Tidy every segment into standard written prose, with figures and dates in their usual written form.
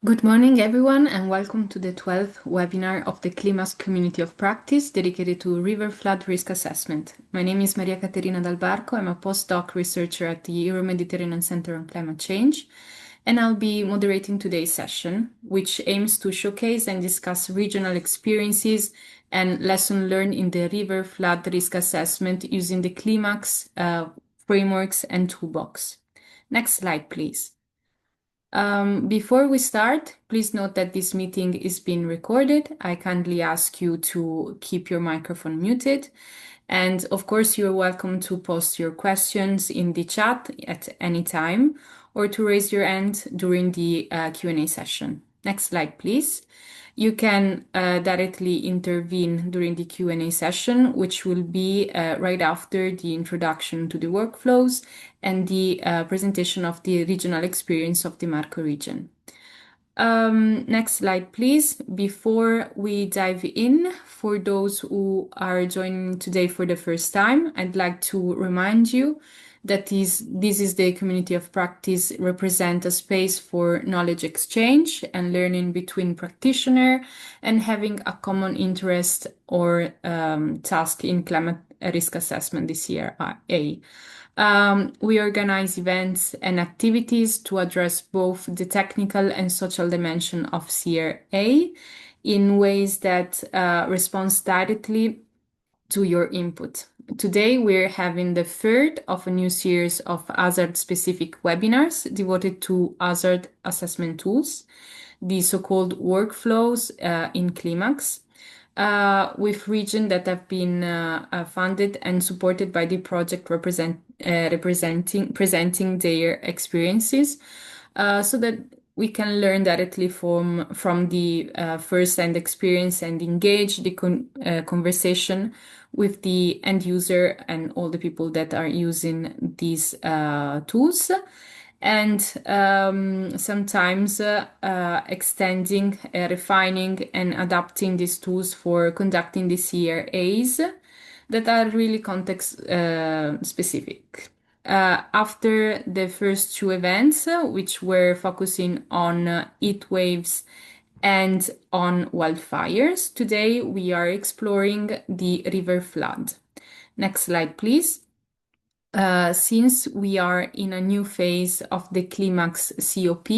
Good morning, everyone, and welcome to the 12th webinar of the CLIMAAX Community of Practice dedicated to river flood risk assessment. My name is Maria Caterina Dal Barco. I'm a postdoc researcher at the Euro-Mediterranean Center on Climate Change, and I'll be moderating today's session, which aims to showcase and discuss regional experiences and lessons learned in the river flood risk assessment using the CLIMAAX frameworks and toolbox. Next slide, please. Before we start, please note that this meeting is being recorded. I kindly ask you to keep your microphone muted. And of course, you're welcome to post your questions in the chat at any time or to raise your hand during the Q&A session. Next slide, please. You can directly intervene during the Q&A session, which will be right after the introduction to the workflows and the presentation of the regional experience of the Marco region. Next slide, please. Before we dive in, for those who are joining today for the first time, I'd like to remind you that this is the community of practice represent a space for knowledge exchange and learning between practitioners and having a common interest or task in climate risk assessment this year. We organize events and activities to address both the technical and social dimension of CRA in ways that respond directly to your input. Today, we're having the third of a new series of hazard-specific webinars devoted to hazard assessment tools, the so-called workflows in CLIMAAX, with regions that have been funded and supported by the project presenting their experiences, so that we can learn directly from the first-hand experience and engage the conversation with the end user and all the people that are using these tools. And sometimes extending, refining, and adapting these tools for conducting the CRAs that are really context specific. After the first two events, which were focusing on heat waves and on wildfires, today we are exploring the river flood. Next slide, please. Since we are in a new phase of the CLIMAAX CoP,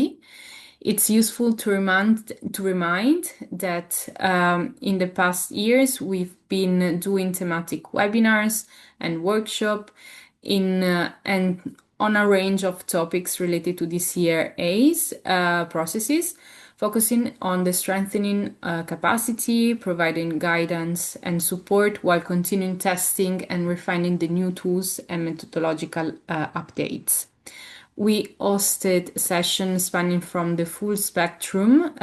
it's useful to remind that in the past years we've been doing thematic webinars and workshops and on a range of topics related to the CRA's processes, focusing on the strengthening capacity, providing guidance and support while continuing testing and refining the new tools and methodological updates. We hosted sessions spanning from the full spectrum,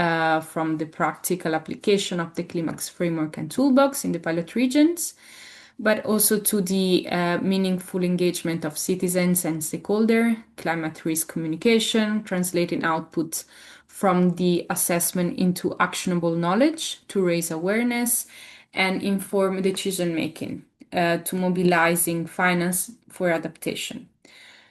from the practical application of the CLIMAAX framework and toolbox in the pilot regions, but also to the meaningful engagement of citizens and stakeholders, climate risk communication, translating outputs from the assessment into actionable knowledge to raise awareness and inform decision-making, to mobilizing finance for adaptation.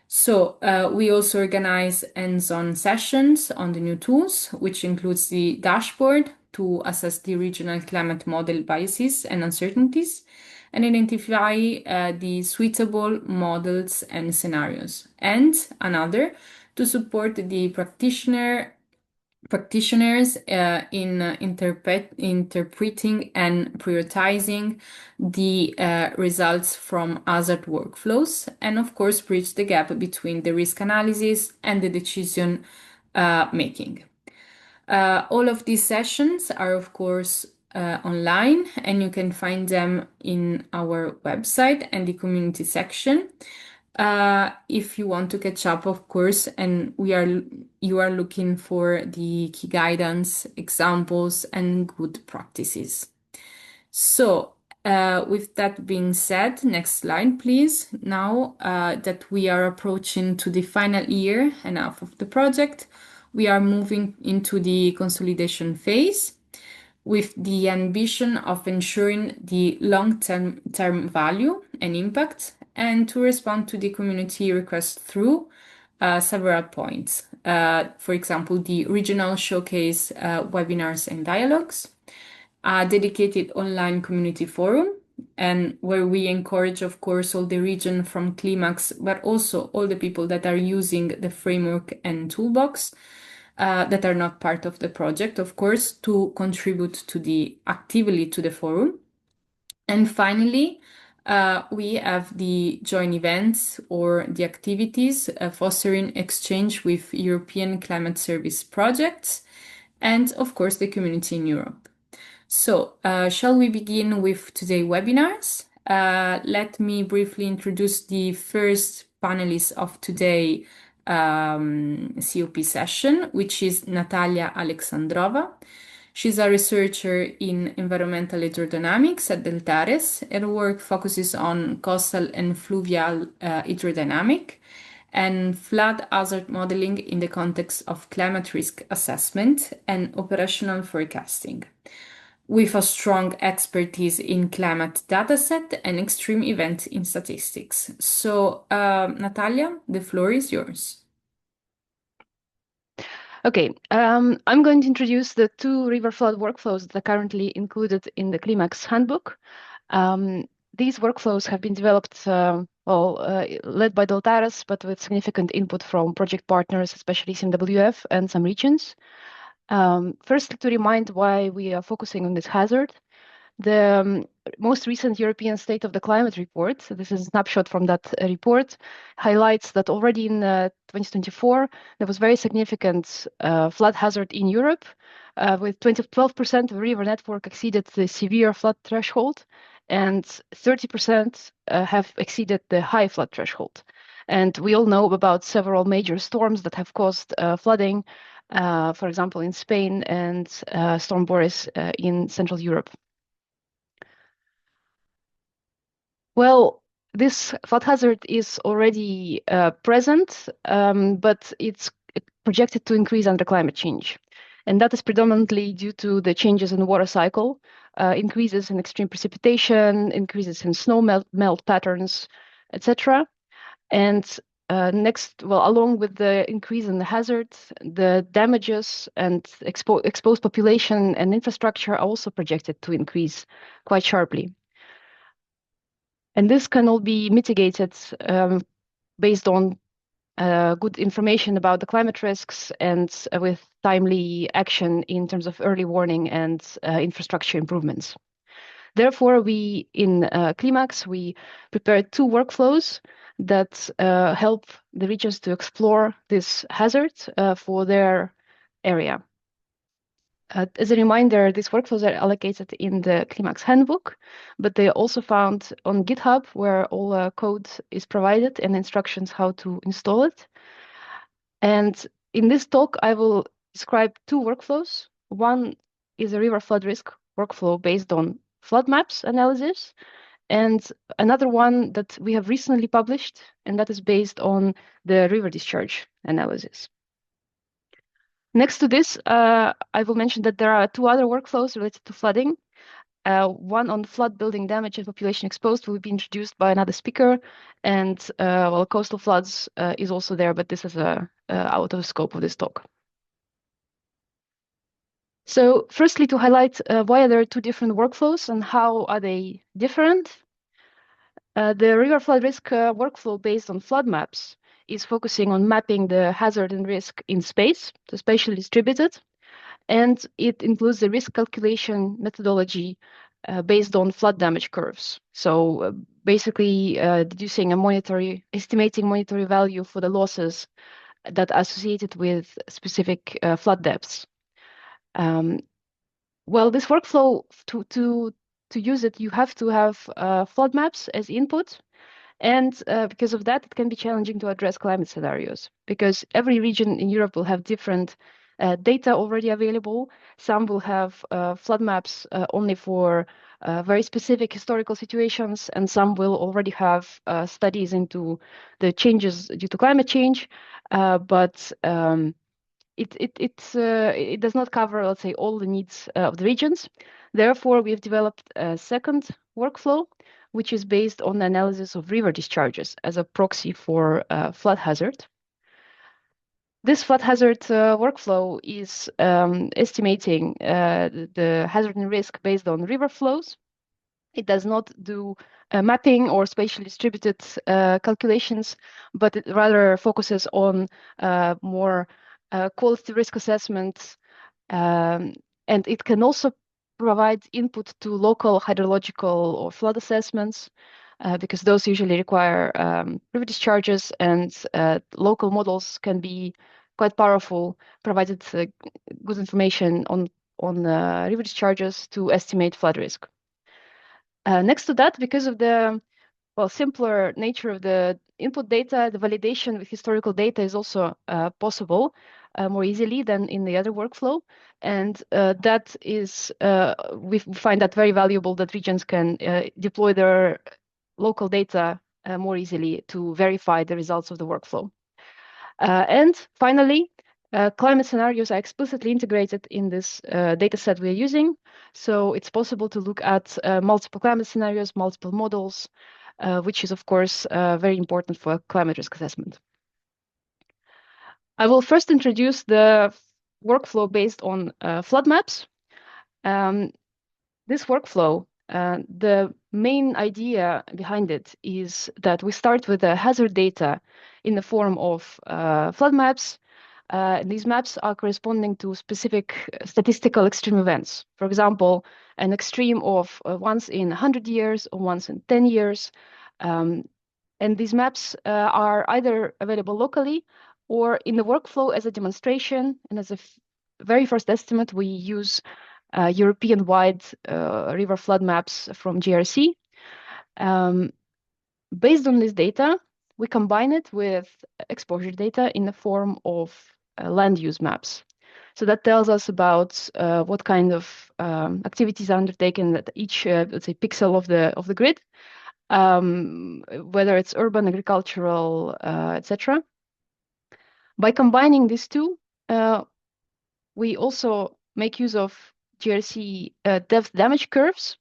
So we also organize hands-on sessions on the new tools, which includes the dashboard to assess the regional climate model biases and uncertainties, and identify the suitable models and scenarios, and another to support the practitioners in interpreting and prioritizing the results from hazard workflows, and of course bridge the gap between the risk analysis and the decision making. All of these sessions are of course online, and you can find them in our website and the community section. If you want to catch up, of course, and you are looking for the key guidance, examples, and good practices. So, with that being said, next slide, please. Now that we are approaching to the final year and half of the project, we are moving into the consolidation phase, with the ambition of ensuring the long-term value and impact, and to respond to the community requests through several points. for example, the regional showcase webinars and dialogues, a dedicated online community forum, and where we encourage, of course, all the region from CLIMAAX, but also all the people that are using the framework and toolbox that are not part of the project, of course, to contribute to the actively to the forum. And finally, we have the joint events or the activities fostering exchange with European climate service projects and, of course, the community in Europe. So, shall we begin with today's webinars? Let me briefly introduce the first panelist of today's COP session, which is Natalia Alexandrova. She's a researcher in environmental hydrodynamics at Deltares. Her work focuses on coastal and fluvial hydrodynamic and flood hazard modeling in the context of climate risk assessment and operational forecasting, with a strong expertise in climate dataset and extreme event in statistics. So, Natalia, the floor is yours. Okay, I'm going to introduce the two river flood workflows that are currently included in the CLIMAAX handbook. These workflows have been developed, led by Deltares, but with significant input from project partners, especially CMWF and some regions. Firstly, to remind why we are focusing on this hazard, the most recent European State of the Climate report, so this is a snapshot from that report, highlights that already in 2024, there was very significant flood hazard in Europe, with 12% of the river network exceeded the severe flood threshold, and 30% have exceeded the high flood threshold. And we all know about several major storms that have caused flooding, for example, in Spain and Storm Boris in Central Europe. Well, this flood hazard is already present, but it's projected to increase under climate change. And that is predominantly due to the changes in the water cycle, increases in extreme precipitation, increases in snow melt patterns, etc. And along with the increase in the hazard, the damages and exposed population and infrastructure are also projected to increase quite sharply. And this can all be mitigated based on good information about the climate risks and with timely action in terms of early warning and infrastructure improvements. Therefore, we in CLIMAAX, we prepared two workflows that help the regions to explore this hazard for their area. As a reminder, these workflows are allocated in the CLIMAAX handbook, but they are also found on GitHub, where all code is provided and instructions how to install it. And in this talk, I will describe two workflows. One is a river flood risk workflow based on flood maps analysis, and another one that we have recently published, and that is based on the river discharge analysis. Next to this, I will mention that there are two other workflows related to flooding. One on flood building damage and population exposed will be introduced by another speaker, and coastal floods is also there, but this is out of the scope of this talk. So firstly, to highlight why are there two different workflows and how are they different. The river flood risk workflow based on flood maps is focusing on mapping the hazard and risk in space, so spatially distributed, and it includes the risk calculation methodology based on flood damage curves. So basically deducing estimating monetary value for the losses that are associated with specific flood depths. This workflow, to use it, you have to have flood maps as input. And because of that, it can be challenging to address climate scenarios because every region in Europe will have different data already available. Some will have flood maps only for very specific historical situations, and some will already have studies into the changes due to climate change. It does not cover, let's say, all the needs of the regions. Therefore, we have developed a second workflow, which is based on the analysis of river discharges as a proxy for flood hazard. This flood hazard workflow is estimating the hazard and risk based on river flows. It does not do mapping or spatially distributed calculations, but it rather focuses on more quality risk assessments. And it can also provide input to local hydrological or flood assessments, because those usually require river discharges, and local models can be quite powerful, provided good information on river discharges to estimate flood risk. Next to that, because of the simpler nature of the input data, the validation with historical data is also possible more easily than in the other workflow. And that is, we find that very valuable, that regions can deploy their local data more easily to verify the results of the workflow. And finally, climate scenarios are explicitly integrated in this data set we're using. So it's possible to look at multiple climate scenarios, multiple models, which is, of course, very important for climate risk assessment. I will first introduce the workflow based on flood maps. This workflow, the main idea behind it is that we start with the hazard data in the form of flood maps. These maps are corresponding to specific statistical extreme events. For example, an extreme of once in 100 years or once in 10 years. And these maps are either available locally or in the workflow as a demonstration. And as a very first estimate, we use European-wide river flood maps from GRC. Based on this data, we combine it with exposure data in the form of land use maps. So that tells us about what kind of activities are undertaken at each, let's say, pixel of the grid, whether it's urban, agricultural, etc. By combining these two, we also make use of GRC depth damage curves,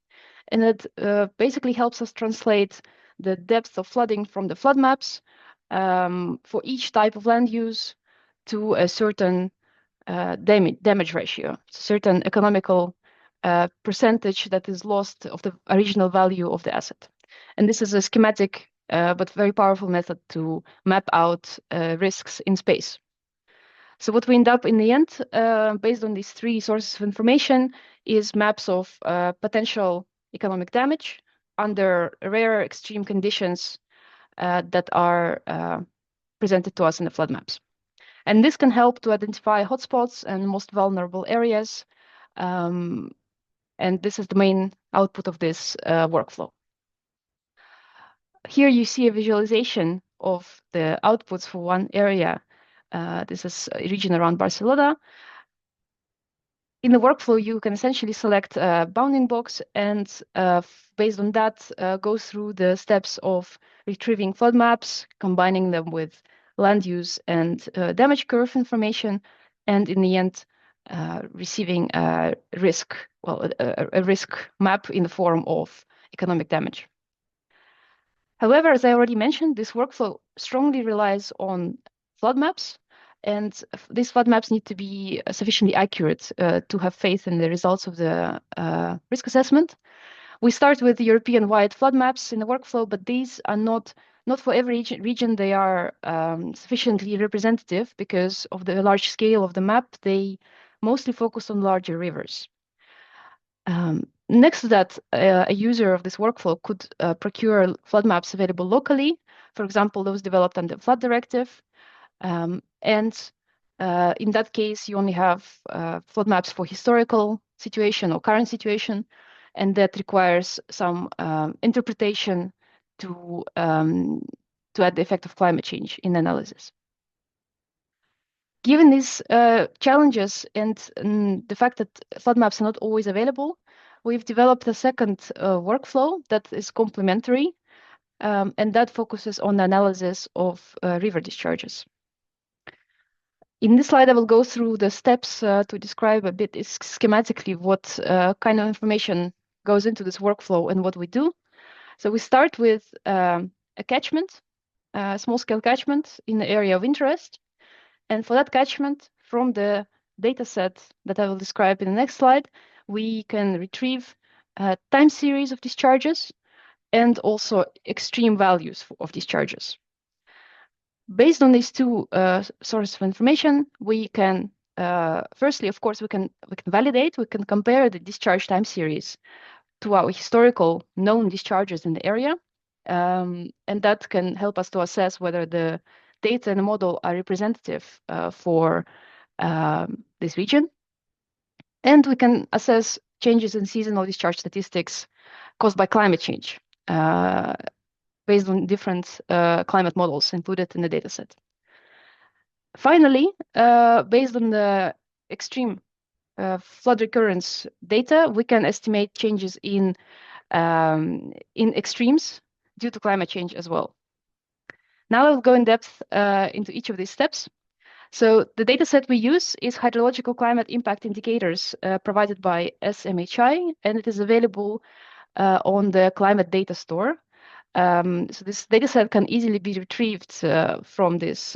and that basically helps us translate the depth of flooding from the flood maps for each type of land use to a certain damage ratio, certain economical percentage that is lost of the original value of the asset. And this is a schematic but very powerful method to map out risks in space. So what we end up in the end, based on these three sources of information, is maps of potential economic damage under rare extreme conditions that are presented to us in the flood maps. And this can help to identify hotspots and most vulnerable areas. And this is the main output of this workflow. Here you see a visualization of the outputs for one area. This is a region around Barcelona. In the workflow, you can essentially select a bounding box and based on that, go through the steps of retrieving flood maps, combining them with land use and damage curve information, and in the end, receiving a risk map in the form of economic damage. However, as I already mentioned, this workflow strongly relies on flood maps, and these flood maps need to be sufficiently accurate to have faith in the results of the risk assessment. We start with the European-wide flood maps in the workflow, but these are not for every region. They are sufficiently representative because of the large scale of the map. They mostly focus on larger rivers. Next to that, a user of this workflow could procure flood maps available locally, for example, those developed under the Flood Directive. And in that case, you only have flood maps for historical situation or current situation, and that requires some interpretation to add the effect of climate change in analysis. Given these challenges and the fact that flood maps are not always available, we've developed a second workflow that is complementary, and that focuses on the analysis of river discharges. In this slide, I will go through the steps to describe a bit schematically what kind of information goes into this workflow and what we do. So we start with a catchment, a small-scale catchment in the area of interest. And for that catchment, from the data set that I will describe in the next slide, we can retrieve a time series of discharges and also extreme values of discharges. Based on these two sources of information, we can firstly, of course, we can validate, we can compare the discharge time series to our historical known discharges in the area, and that can help us to assess whether the data in the model are representative for this region. And we can assess changes in seasonal discharge statistics caused by climate change based on different climate models included in the dataset. Finally, based on the extreme flood recurrence data, we can estimate changes in extremes due to climate change as well. Now I'll go in depth into each of these steps. So the dataset we use is hydrological climate impact indicators provided by SMHI, and it is available on the climate data store. So this dataset can easily be retrieved from this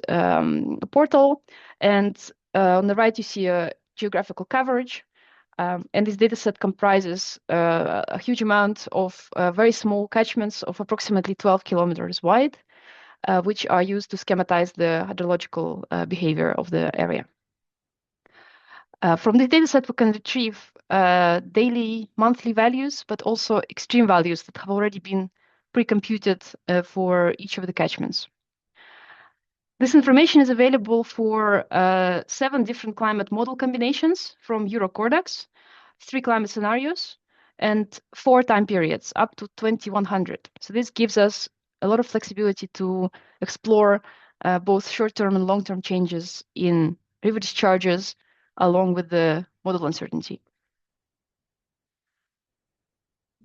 portal. And on the right, you see a geographical coverage. And this dataset comprises a huge amount of very small catchments of approximately 12 kilometers wide, which are used to schematize the hydrological behavior of the area. From this dataset, we can retrieve daily, monthly values, but also extreme values that have already been pre-computed for each of the catchments. This information is available for 7 different climate model combinations from Eurocordax, 3 climate scenarios, and 4 time periods up to 2100. So this gives us a lot of flexibility to explore both short-term and long-term changes in river discharges along with the model uncertainty.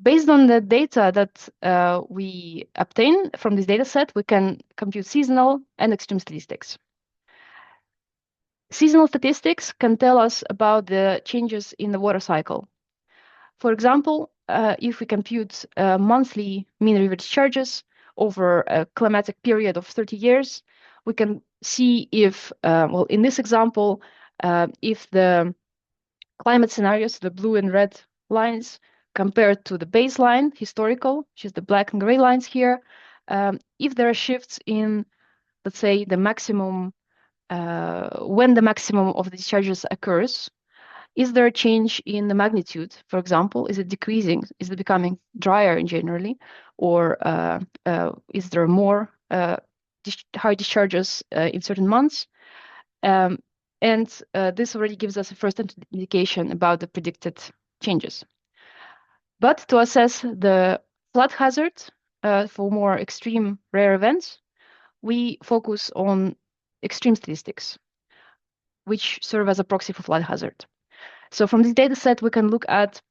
Based on the data that we obtain from this data set, we can compute seasonal and extreme statistics. Seasonal statistics can tell us about the changes in the water cycle. For example, if we compute monthly mean river discharges over a climatic period of 30 years, we can see if, well, in this example, if the climate scenarios, the blue and red lines, compared to the baseline, historical, which is the black and gray lines here, if there are shifts in, let's say, the maximum, when the maximum of the discharges occurs, is there a change in the magnitude? For example, is it decreasing? Is it becoming drier in generally? Or is there more high discharges in certain months? And this already gives us a first indication about the predicted changes. But to assess the flood hazard for more extreme rare events, we focus on extreme statistics, which serve as a proxy for flood hazard. So from this data set, we can look at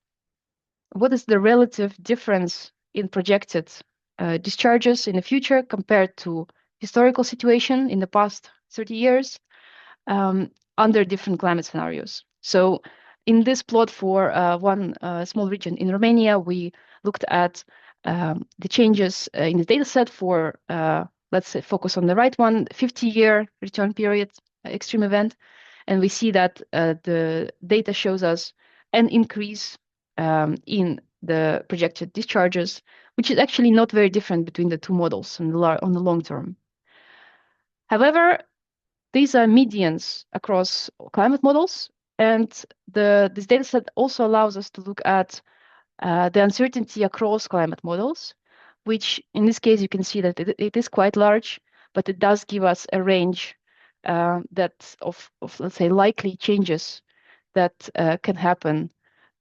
what is the relative difference in projected discharges in the future compared to historical situation in the past 30 years under different climate scenarios. So in this plot for one small region in Romania, we looked at the changes in the data set for, let's say, focus on the right one, 50-year return period extreme event. And we see that the data shows us an increase in the projected discharges, which is actually not very different between the two models on the long term. However, these are medians across climate models, and this data set also allows us to look at the uncertainty across climate models, which in this case you can see that it is quite large, but it does give us a range that of let's say likely changes that can happen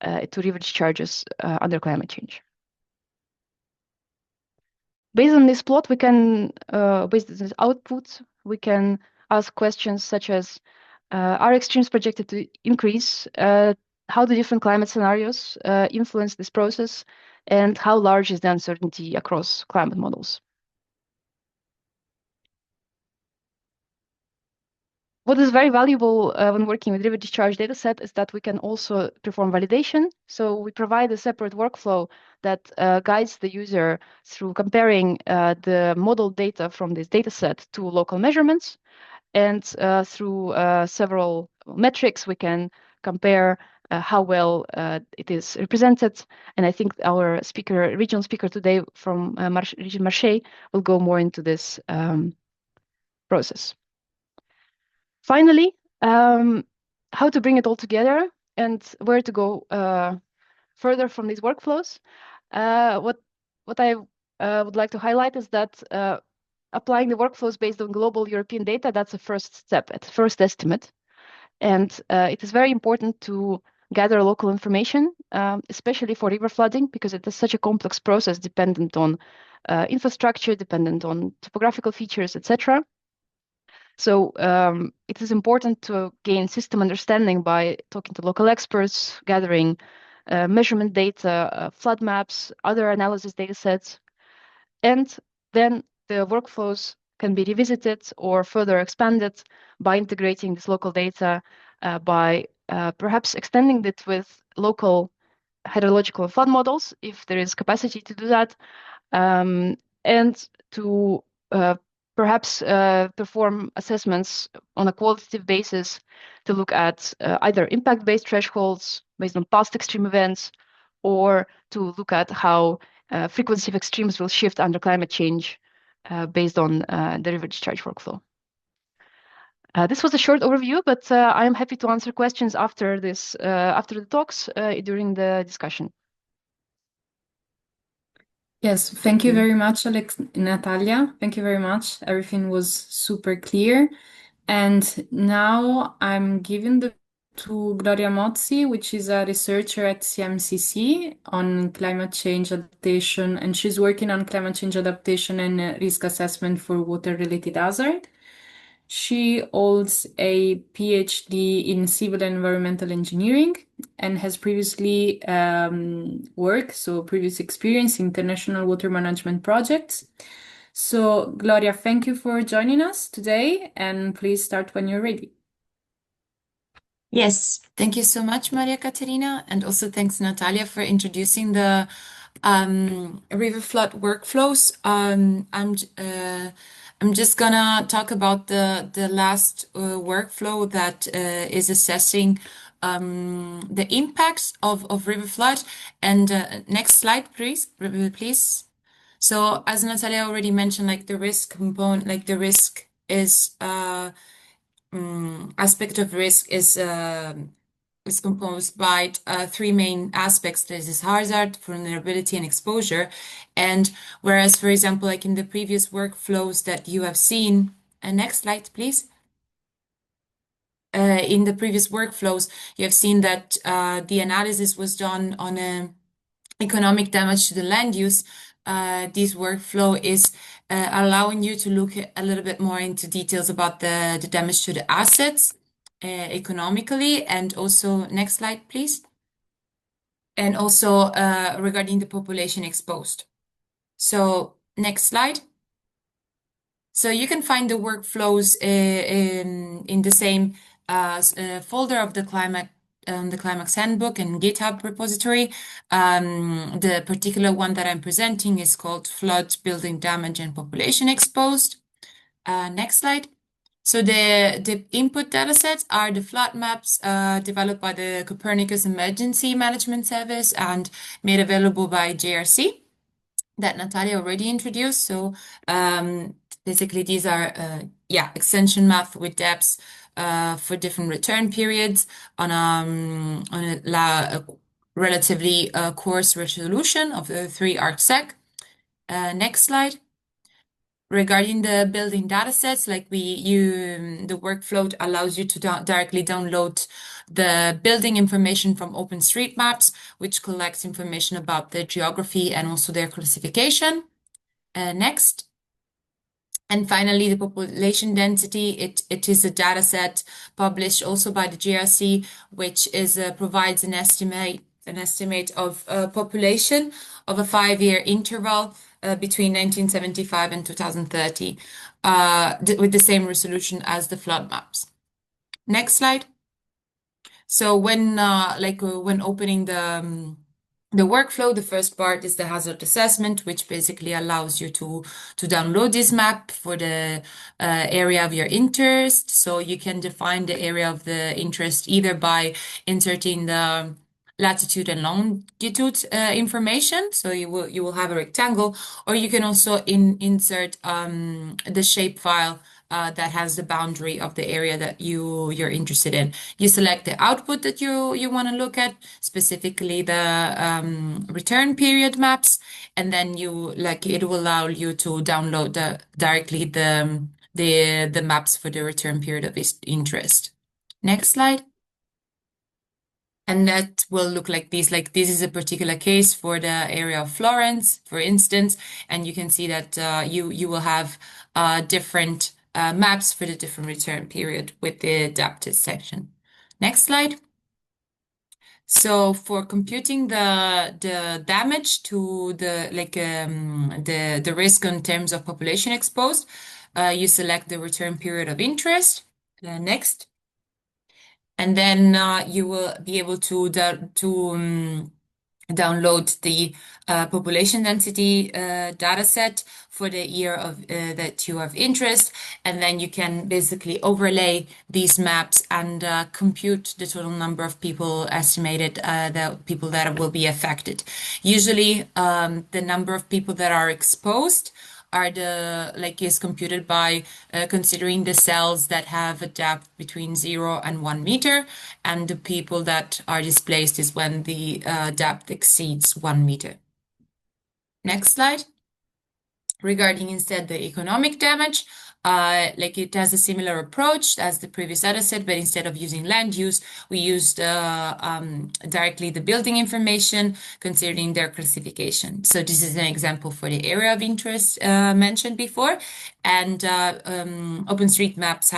to river discharges under climate change. Based on this plot, we can, based on this output, we can ask questions such as, are extremes projected to increase? How do different climate scenarios influence this process? And how large is the uncertainty across climate models? What is very valuable when working with river discharge dataset is that we can also perform validation. So we provide a separate workflow that guides the user through comparing the model data from this dataset to local measurements. And through several metrics, we can compare how well it is represented. And I think our regional speaker today from Region Marseille will go more into this process. Finally, how to bring it all together and where to go further from these workflows. What I would like to highlight is that applying the workflows based on global European data, that's a first step, at first estimate. And it is very important to gather local information, especially for river flooding, because it is such a complex process dependent on infrastructure, dependent on topographical features, etc. So it is important to gain system understanding by talking to local experts, gathering measurement data, flood maps, other analysis data sets, and then the workflows can be revisited or further expanded by integrating this local data, by perhaps extending it with local hydrological flood models, if there is capacity to do that, and to perhaps perform assessments on a qualitative basis to look at either impact-based thresholds based on past extreme events, or to look at how frequency of extremes will shift under climate change based on the river discharge workflow. This was a short overview, but I am happy to answer questions after this, after the talks, during the discussion. Yes, thank you very much, Natalia. Thank you very much. Everything was super clear. And now I'm giving the to Gloria Mozzi, which is a researcher at CMCC on climate change adaptation, and she's working on climate change adaptation and risk assessment for water-related hazard. She holds a PhD in civil and environmental engineering and has previously previous experience in international water management projects. So, Gloria, thank you for joining us today, and please start when you're ready. Yes, thank you so much, Maria Caterina, and also thanks, Natalia, for introducing the river flood workflows. I'm just gonna talk about the last workflow that is assessing the impacts of river flood. And next slide, please. So as Natalia already mentioned, like the risk component, like the risk is aspect of risk is composed by three main aspects. This is hazard, vulnerability, and exposure. And whereas, for example, like in the previous workflows that you have seen, next slide, please. In the previous workflows, you have seen that the analysis was done on economic damage to the land use. This workflow is allowing you to look a little bit more into details about the damage to the assets economically, and also next slide, please. And also regarding the population exposed. So next slide. So you can find the workflows in the same folder of the CLIMAAX handbook and GitHub repository. The particular one that I'm presenting is called Flood, Building Damage, and Population Exposed. Next slide. So the input datasets are the flood maps developed by the Copernicus Emergency Management Service and made available by JRC that Natalia already introduced. So basically these are extension math with depths for different return periods on a relatively coarse resolution of the 3 arcsec. Next slide. Regarding the building datasets, like the workflow allows you to directly download the building information from OpenStreetMaps, which collects information about the geography and also their classification. Next. And finally, the population density, it is a data set published also by the GRC, which provides an estimate of population of a 5-year interval between 1975 and 2030, with the same resolution as the flood maps. Next slide. So when opening the workflow, the first part is the hazard assessment, which basically allows you to download this map for the area of your interest. So you can define the area of the interest either by inserting the latitude and longitude information. So you will have a rectangle, or you can also insert the shapefile that has the boundary of the area that you're interested in. You select the output that you want to look at, specifically the return period maps, and then it will allow you to download directly the maps for the return period of interest. Next slide. And that will look like this. Like this is a particular case for the area of Florence, for instance, and you can see that you will have different maps for the different return period with the adapted section. Next slide. So for computing the damage to the risk in terms of population exposed, you select the return period of interest. Next. And then you will be able to download the population density data set for the year of that you have interest, and then you can basically overlay these maps and compute the total number of people estimated, the people that will be affected. Usually, the number of people that are exposed is computed by considering the cells that have a depth between 0 and 1 meter, and the people that are displaced is when the depth exceeds 1 meter. Next slide. Regarding instead the economic damage, it has a similar approach as the previous data set, but instead of using land use, we used directly the building information, considering their classification. So this is an example for the area of interest mentioned before, and OpenStreetMaps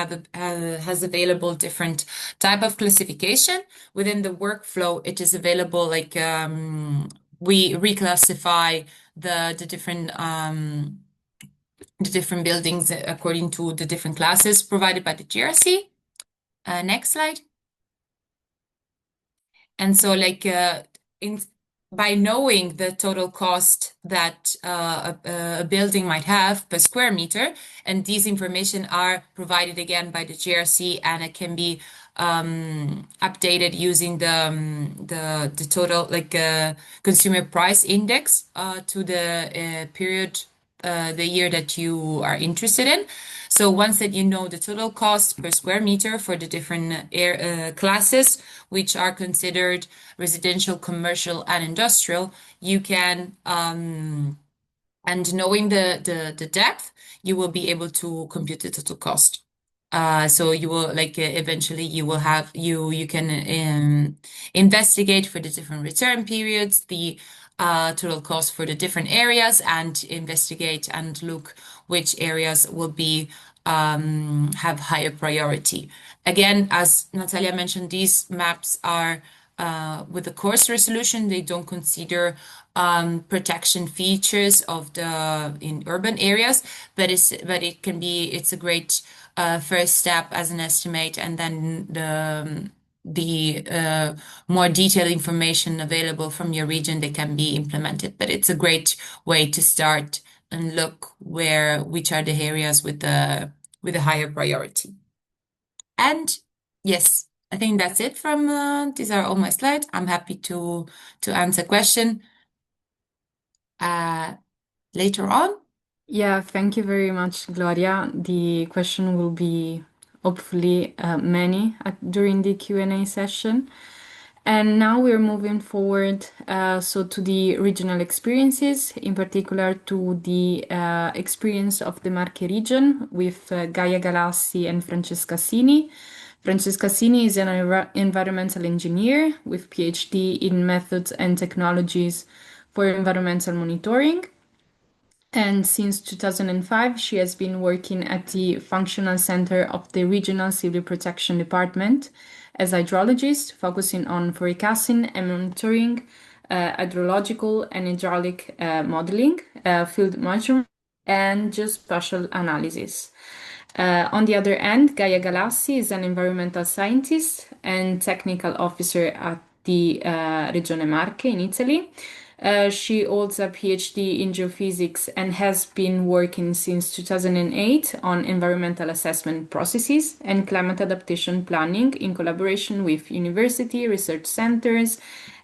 has available different type of classification. Within the workflow, it is available we reclassify the different buildings according to the different classes provided by the GRC. Next slide. And so by knowing the total cost that a building might have per square meter, and these information are provided again by the GRC, and it can be updated using the total consumer price index to the period, the year that you are interested in. So once that you know the total cost per square meter for the different classes, which are considered residential, commercial, and industrial, you can, and knowing the depth, you will be able to compute the total cost. So you will eventually you will have you can investigate for the different return periods, the total cost for the different areas, and investigate and look which areas will be have higher priority. Again, as Natalia mentioned, these maps are with the coarse resolution. They don't consider protection features of in urban areas, but it's a great first step as an estimate, and then the more detailed information available from your region, they can be implemented. But it's a great way to start and look which are the areas with the higher priority. And yes, I think that's it from these are all my slides. I'm happy to answer question later on. Yeah, thank you very much, Gloria. The question will be hopefully many during the Q&A session. And now we're moving forward to the regional experiences, in particular to the experience of the Marche region with Gaia Galassi and Francesca Sini. Francesca Sini is an environmental engineer with PhD in methods and technologies for environmental monitoring. And since 2005, she has been working at the Functional Center of the Regional Civil Protection Department as hydrologist, focusing on forecasting and monitoring hydrological and hydraulic modeling, field measurement, and geospatial analysis. On the other hand, Gaia Galassi is an environmental scientist and technical officer at the Regione Marche in Italy. She holds a PhD in geophysics and has been working since 2008 on environmental assessment processes and climate adaptation planning in collaboration with university, research centers,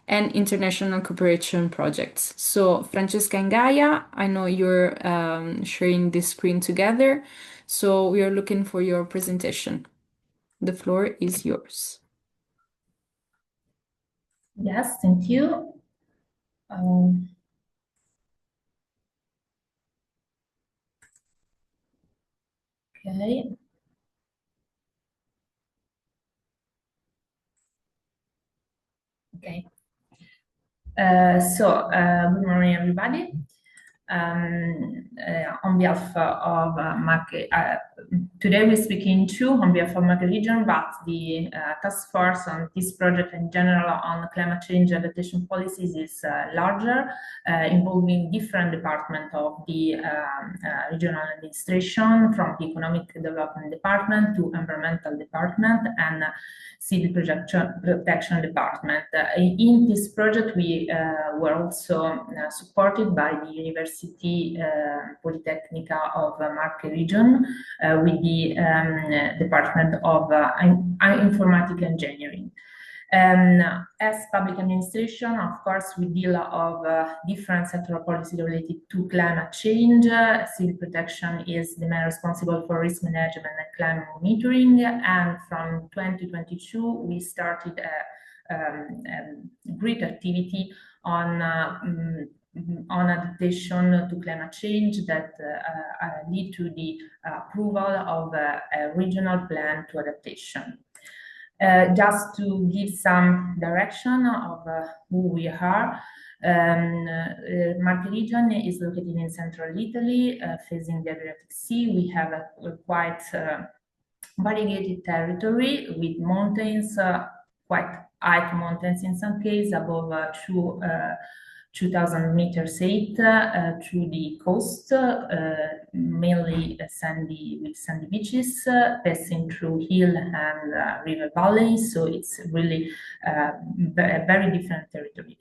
and international cooperation projects. So, Francesca and Gaia, I know you're sharing this screen together, so we are looking for your presentation. The floor is yours. Yes, thank you. Okay. Okay. Good morning, everybody. On behalf of Marche, today we're speaking on behalf of Marche region, but the task force on this project in general on climate change adaptation policies is larger, involving different departments of the regional administration, from the economic development department to environmental department and civil protection department. In this project, we were also supported by the University Politecnica of Marche region with the Department of Informatic Engineering. As public administration, of course, we deal of different sectoral policy related to climate change. Civil protection is the main responsible for risk management and climate monitoring. And from 2022, we started a great activity on adaptation to climate change that lead to the approval of a regional plan to adaptation. Just to give some direction of who we are, Marche region is located in central Italy, facing the Adriatic Sea. We have a quite variegated territory with mountains, quite high mountains in some cases, above 2,000 meters height to the coast, mainly with sandy beaches, passing through hill and river valleys. So it's really a very different territory.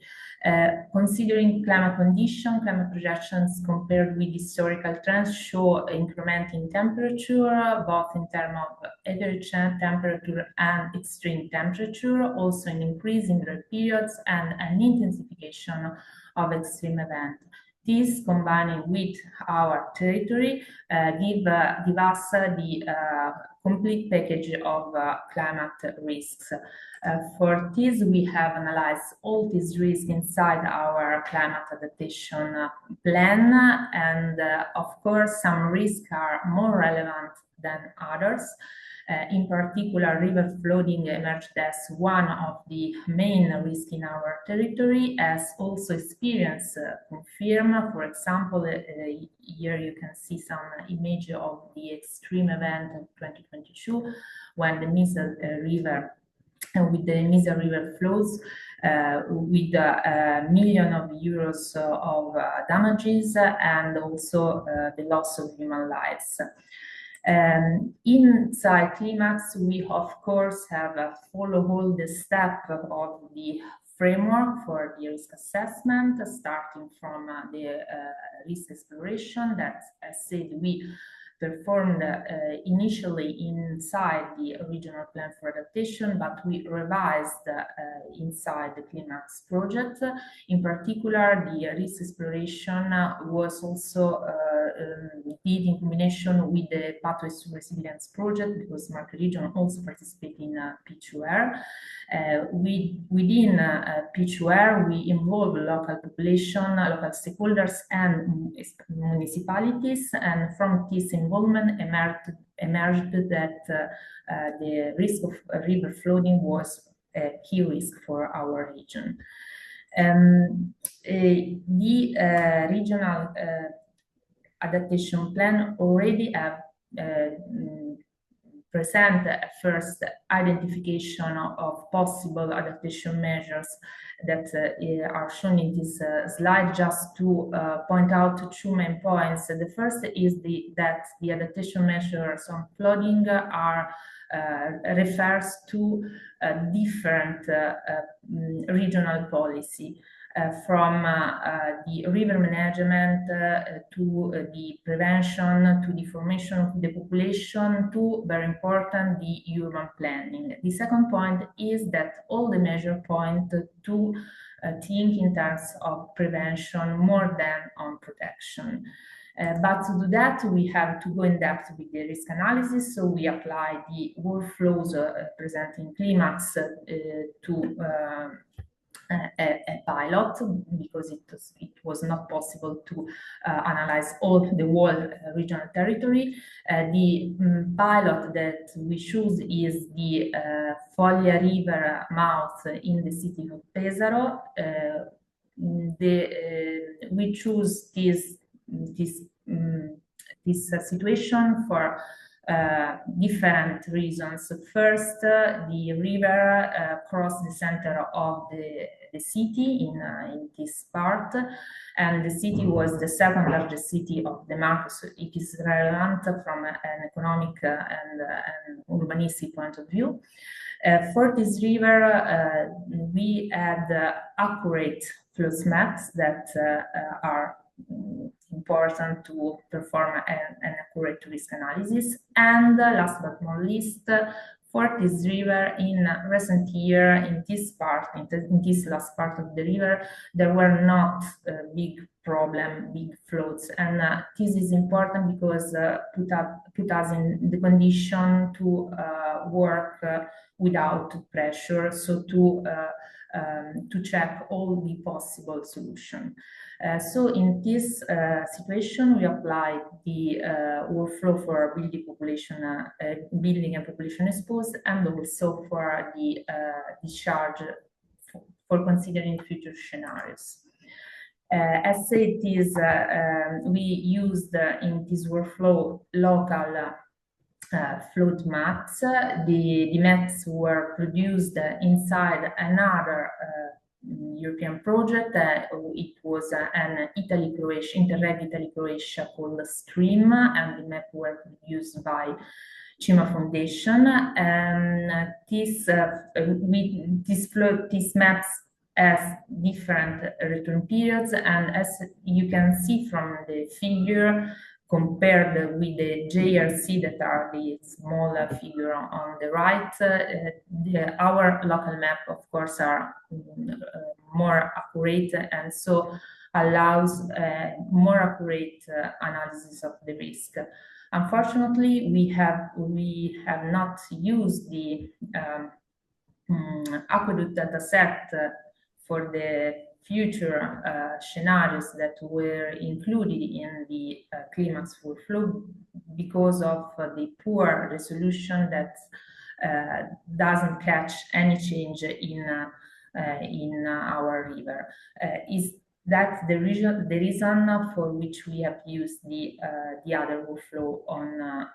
Considering climate condition, climate projections compared with historical trends show increment in temperature, both in terms of average temperature and extreme temperature, also an increase in dry periods and an intensification of extreme events. This, combining with our territory, give us the complete package of climate risks. For this, we have analyzed all these risks inside our climate adaptation plan, and of course, some risks are more relevant than others. In particular, river flooding emerged as one of the main risks in our territory, as also experience confirmed. For example, here you can see some image of the extreme event of 2022, when the Misa River, with the Misa River flows, with €1 million of damages, and also the loss of human lives. Inside CLIMAAX, we of course have followed all the steps of the framework for the risk assessment, starting from the risk exploration that, as said, we performed initially inside the original plan for adaptation, but we revised inside the CLIMAAX project. In particular, the risk exploration was also did in combination with the Pathways to Resilience project, because Marche region also participated in P2R. Within P2R, we involve local population, local stakeholders, and municipalities, and from this involvement emerged that the risk of river flooding was a key risk for our region. The regional adaptation plan already have present a first identification of possible adaptation measures that are shown in this slide, just to point out two main points. The first is that the adaptation measures on flooding are refers to different regional policy. From the river management to the prevention, to the formation of the population, to, very important, the urban planning. The second point is that all the measures point to think in terms of prevention more than on protection. But to do that, we have to go in depth with the risk analysis. So we apply the workflows present in CLIMAAX to a pilot, because it was not possible to analyze all the whole regional territory. The pilot that we choose is the Foglia River mouth in the city of Pesaro. We choose this situation for different reasons. First, the river crossed the center of the city in this part, and the city was the second largest city of the market, so it is relevant from an economic and urbanistic point of view. For this river, we had accurate flood maps that are important to perform an accurate risk analysis. And last but not least, for this river, in recent year, in this part, in this last part of the river, there were not big floods, and this is important because put us in the condition to work without pressure, so to check all the possible solutions. So in this situation, we applied the workflow for building and population exposed, and also for the discharge for considering future scenarios. As said, we used in this workflow local flood maps. The maps were produced inside another European project. It was an Interreg Italy-Croatia called Stream, and the map were produced by CIMA Foundation. And these maps has different return periods, and as you can see from the figure, compared with the JRC, that are the smaller figure on the right, our local map, of course, are more accurate, and so allows more accurate analysis of the risk. Unfortunately, we have not used the aqueduct data set for the future scenarios that were included in the CLIMAAX workflow, because of the poor resolution that doesn't catch any change in our river. Is that the reason for which we have used the other workflow on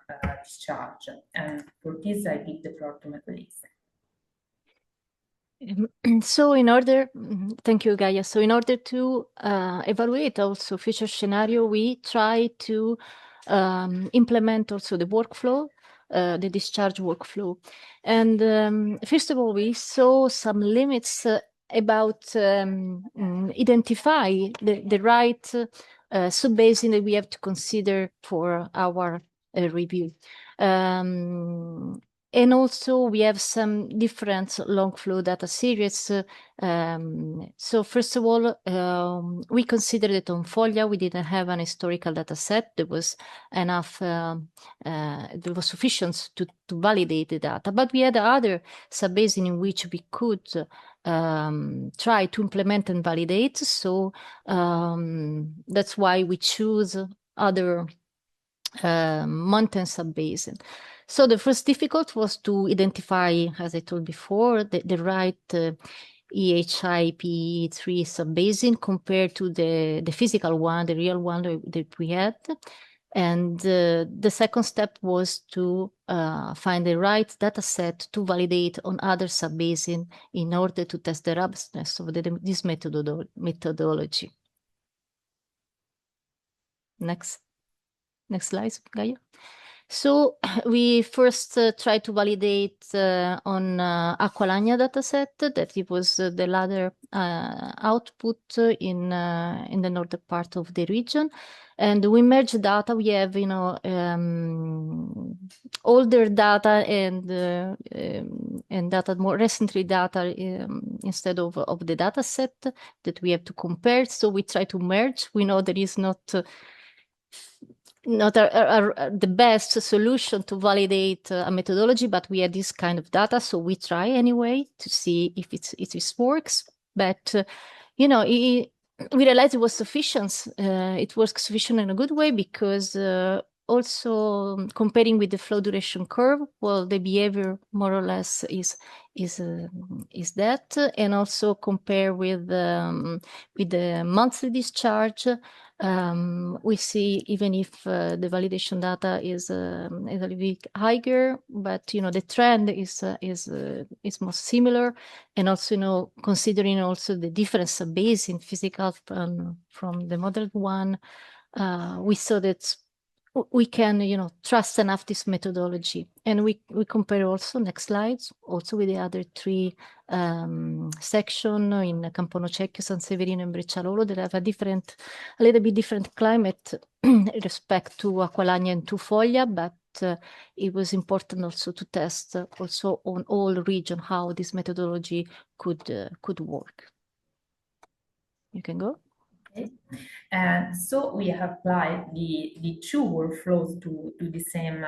discharge? And for this, I give the floor to my colleagues. So thank you, Gaia. So in order to evaluate also future scenario, we try to implement also the workflow, the discharge workflow. And first of all, we saw some limits about identify the right sub-basin that we have to consider for our review. And also we have some different long flow data series. So first of all, we considered that on Foglia, we didn't have an historical data set. There was enough, there was sufficient to validate the data, but we had other sub-basin in which we could try to implement and validate. So that's why we choose other mountain sub-basin. So the first difficult was to identify, as I told before, the right EHIP3 sub-basin compared to the physical one, the real one that we had. And the second step was to find the right data set to validate on other sub-basin in order to test the robustness of this methodology. Next slide, Gaia. So we first tried to validate on Acqualagna dataset that it was the latter output in the northern part of the region, and we merged data. We have older data and data more recently data instead of the dataset that we have to compare. So we try to merge. We know there is not the best solution to validate a methodology, but we had this kind of data, so we try anyway to see if it works. But we realized it was sufficient. It works sufficient in a good way because also comparing with the flow duration curve, well, the behavior more or less is that, and also compare with the monthly discharge. We see even if the validation data is a little bit higher, but the trend is more similar, and also considering also the different sub-base in physical from the modeled one, we saw that we can trust enough this methodology, and we compare also next slides also with the other three section in Campono Cecchio, San Severino, and Breccialolo that have a little bit different climate respect to Acqualagna and to Foglia, but it was important also to test also on all region how this methodology could work. You can go. Okay. And so we have applied the two workflows to the same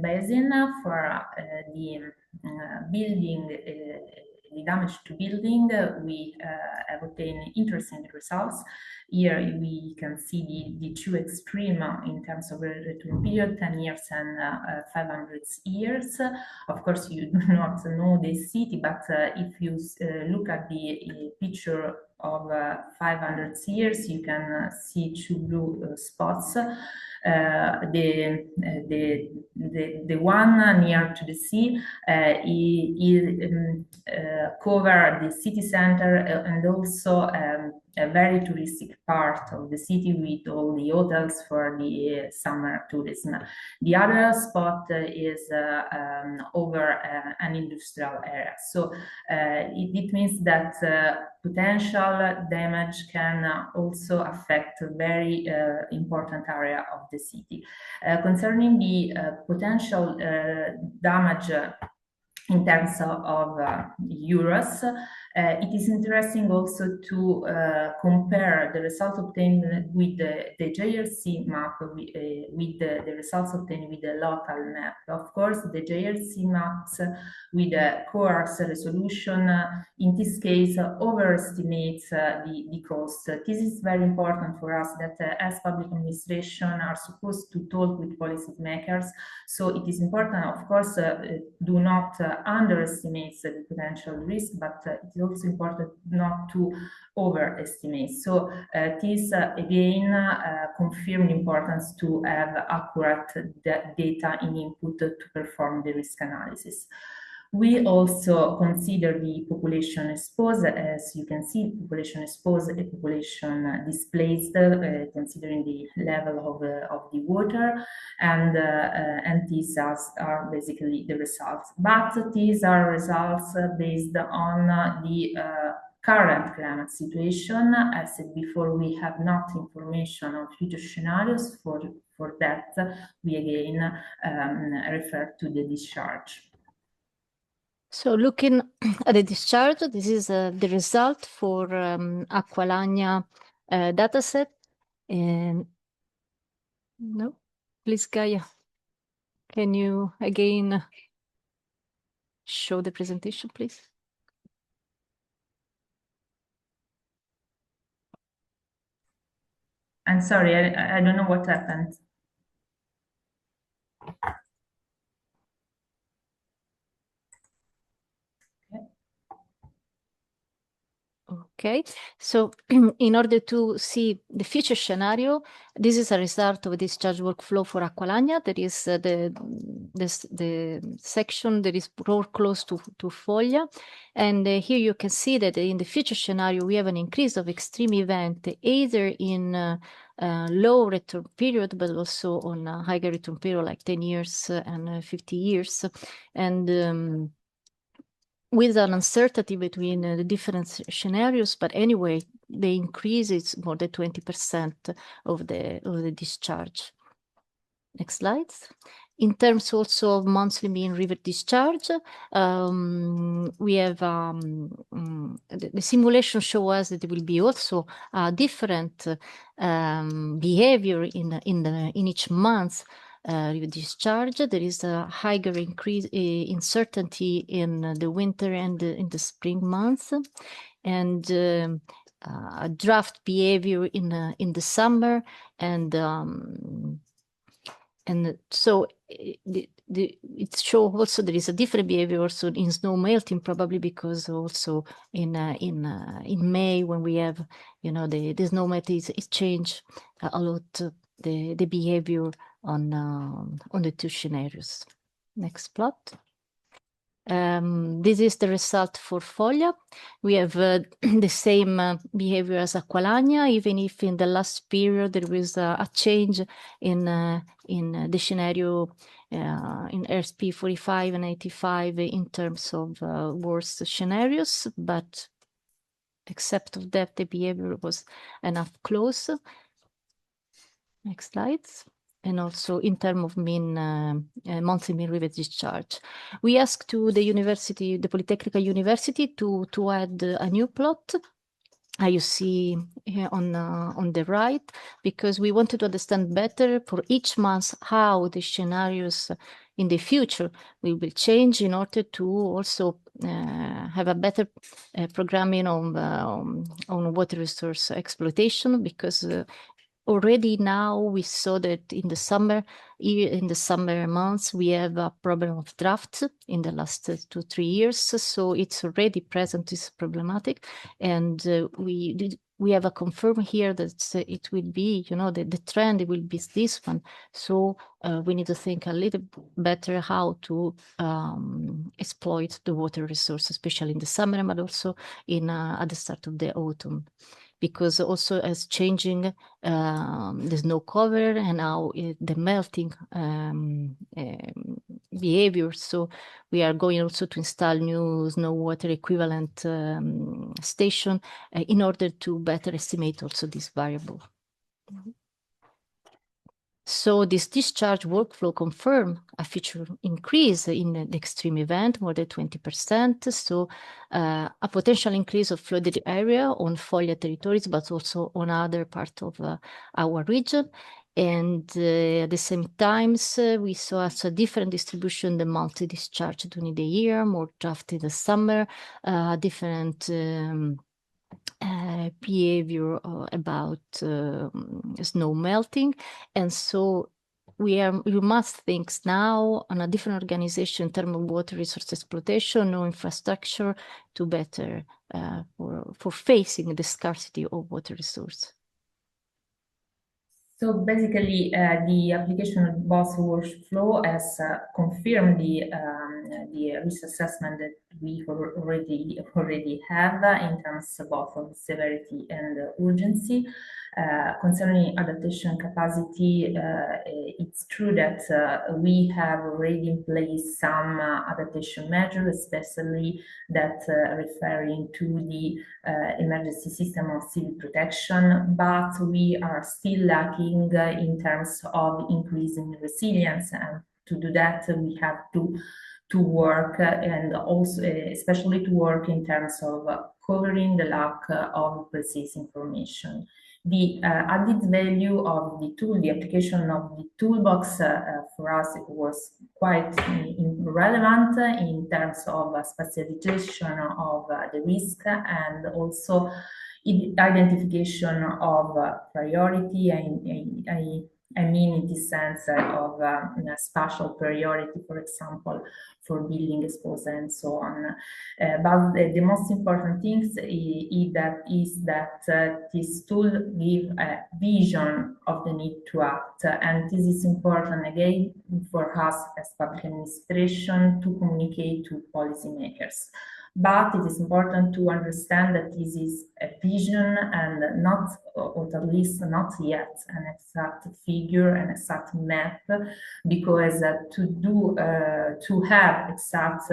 basin for the building. The damage to building, we have obtained interesting results. Here we can see the two extreme in terms of return period, 10 years and 500 years. Of course, you do not know the city, but if you look at the picture of 500 years, you can see two blue spots. The one near to the sea cover the city center and also a very touristic part of the city with all the hotels for the summer tourism. The other spot is over an industrial area. So it means that potential damage can also affect a very important area of the city. Concerning the potential damage in terms of euros, it is interesting also to compare the results obtained with the JRC map with the results obtained with the local map. Of course, the JRC maps with a coarse resolution, in this case, overestimates the cost. This is very important for us that as public administration are supposed to talk with policymakers. So it is important, of course, do not underestimate the potential risk, but it is also important not to overestimate. So this again confirmed the importance to have accurate data in input to perform the risk analysis. We also consider the population exposed. As you can see, population exposed, a population displaced, considering the level of the water, and these are basically the results. But these are results based on the current climate situation. As said before, we have not information on future scenarios. For that, we again refer to the discharge. So looking at the discharge, this is the result for Acqualagna dataset. And no, please, Gaia, can you again show the presentation, please? I'm sorry, I don't know what happened. Okay, so in order to see the future scenario, this is a result of a discharge workflow for Aqualagna. That is the section that is more close to Foglia. And here you can see that in the future scenario, we have an increase of extreme event, either in low return period, but also on a higher return period, like 10 years and 50 years. And with an uncertainty between the different scenarios, but anyway, the increase is more than 20% of the discharge. Next slide. In terms also of monthly mean river discharge, we have the simulation show us that there will be also a different behavior in each month. River discharge. There is a higher increase in certainty in the winter and in the spring months, and a draft behavior in the summer, and so it shows also there is a different behavior also in snow melting, probably because also in May, when we have the snow melting, it change a lot the behavior on the two scenarios. Next plot. This is the result for Foglia. We have the same behavior as Aqualagna, even if in the last period there was a change in the scenario in RSP 45 and 85 in terms of worst scenarios, but except of that, the behavior was enough close. Next slides. And also in terms of mean monthly mean river discharge. We asked to the university, the Polytechnical University, to add a new plot. You see here on the right, because we wanted to understand better for each month how the scenarios in the future will change in order to also have a better programming on water resource exploitation, because already now we saw that in the summer months we have a problem of drought in the last 2-3 years, so it's already present, it's problematic, and we have a confirm here that it will be, the trend will be this one. So we need to think a little better how to exploit the water resource, especially in the summer, but also at the start of the autumn, because also as changing the snow cover and now the melting behavior. So we are going also to install new snow water equivalent station in order to better estimate also this variable. So this discharge workflow confirmed a future increase in the extreme event, more than 20%. So a potential increase of flooded area on Foglia territories, but also on other parts of our region. And at the same time, we saw a different distribution, the monthly discharge during the year, more drought in the summer, different behavior about snow melting. And so we must think now on a different organization in terms of water resource exploitation, no infrastructure, to better for facing the scarcity of water resource. So basically, the application of BOSS workflow has confirmed the risk assessment that we already have in terms both of severity and urgency. Concerning adaptation capacity, it's true that we have already in place some adaptation measures, especially that referring to the emergency system of civil protection, but we are still lacking in terms of increasing resilience, and to do that we have to work and also especially to work in terms of covering the lack of precise information. The added value of the tool, the application of the toolbox for us, it was quite relevant in terms of specification of the risk and also identification of priority and I mean, in the sense of spatial priority, for example, for building exposure and so on. But the most important thing is that this tool gives a vision of the need to act. And this is important, again, for us as public administration to communicate to policymakers. But it is important to understand that this is a vision and not, or at least not yet, an exact figure, an exact map, because to have exact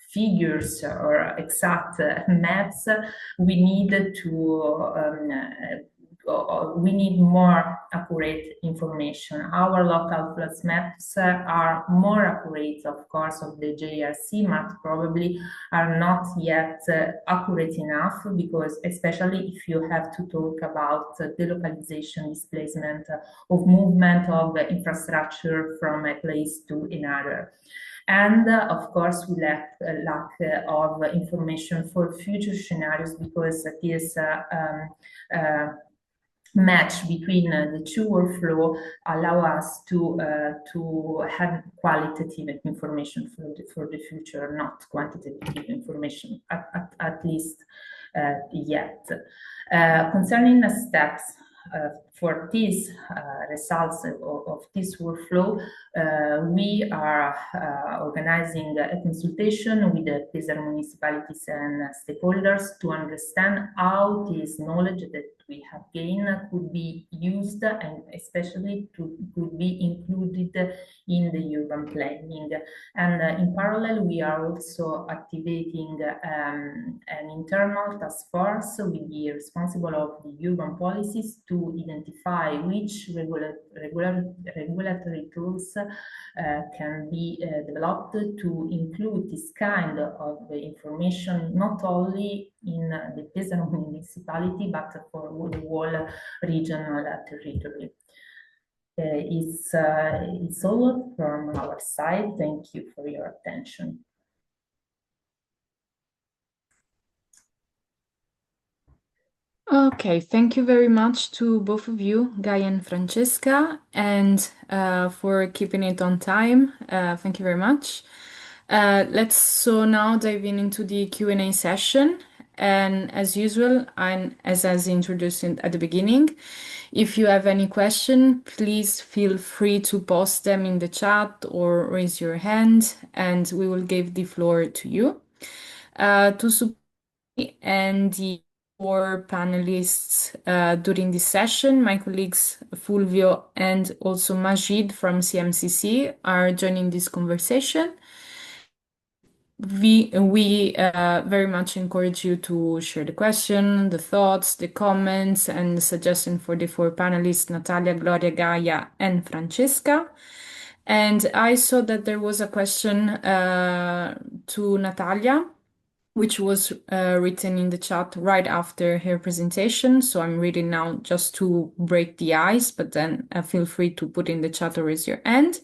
figures or exact maps, we need we need more accurate information. Our local flood maps are more accurate, of course, of the JRC, but probably are not yet accurate enough, because especially if you have to talk about delocalization, displacement of movement of infrastructure from a place to another. And of course, we lack of information for future scenarios, because this match between the two workflow allow us to have qualitative information for the future, not quantitative information, at least yet. Concerning the steps for these results of this workflow, we are organizing a consultation with the Pesaro municipalities and stakeholders to understand how this knowledge that we have gained could be used, and especially could be included in the urban planning. And in parallel, we are also activating an internal task force with the responsible of the urban policies to identify which regulatory tools can be developed to include this kind of information, not only in the Pesaro municipality, but for the whole regional territory. It's all from our side. Thank you for your attention. Okay, thank you very much to both of you, Guy and Francesca, and for keeping it on time. Thank you very much. Let's now dive into the Q&A session. And as usual, as introduced at the beginning, if you have any question, please feel free to post them in the chat or raise your hand, and we will give the floor to you. To support me and the four panelists during this session, my colleagues Fulvio and also Majid from CMCC are joining this conversation. We very much encourage you to share the question, the thoughts, the comments, and the suggestion for the four panelists, Natalia, Gloria, Gaia, and Francesca. And I saw that there was a question to Natalia, which was written in the chat right after her presentation. So I'm reading now just to break the ice, but then feel free to put in the chat or raise your hand.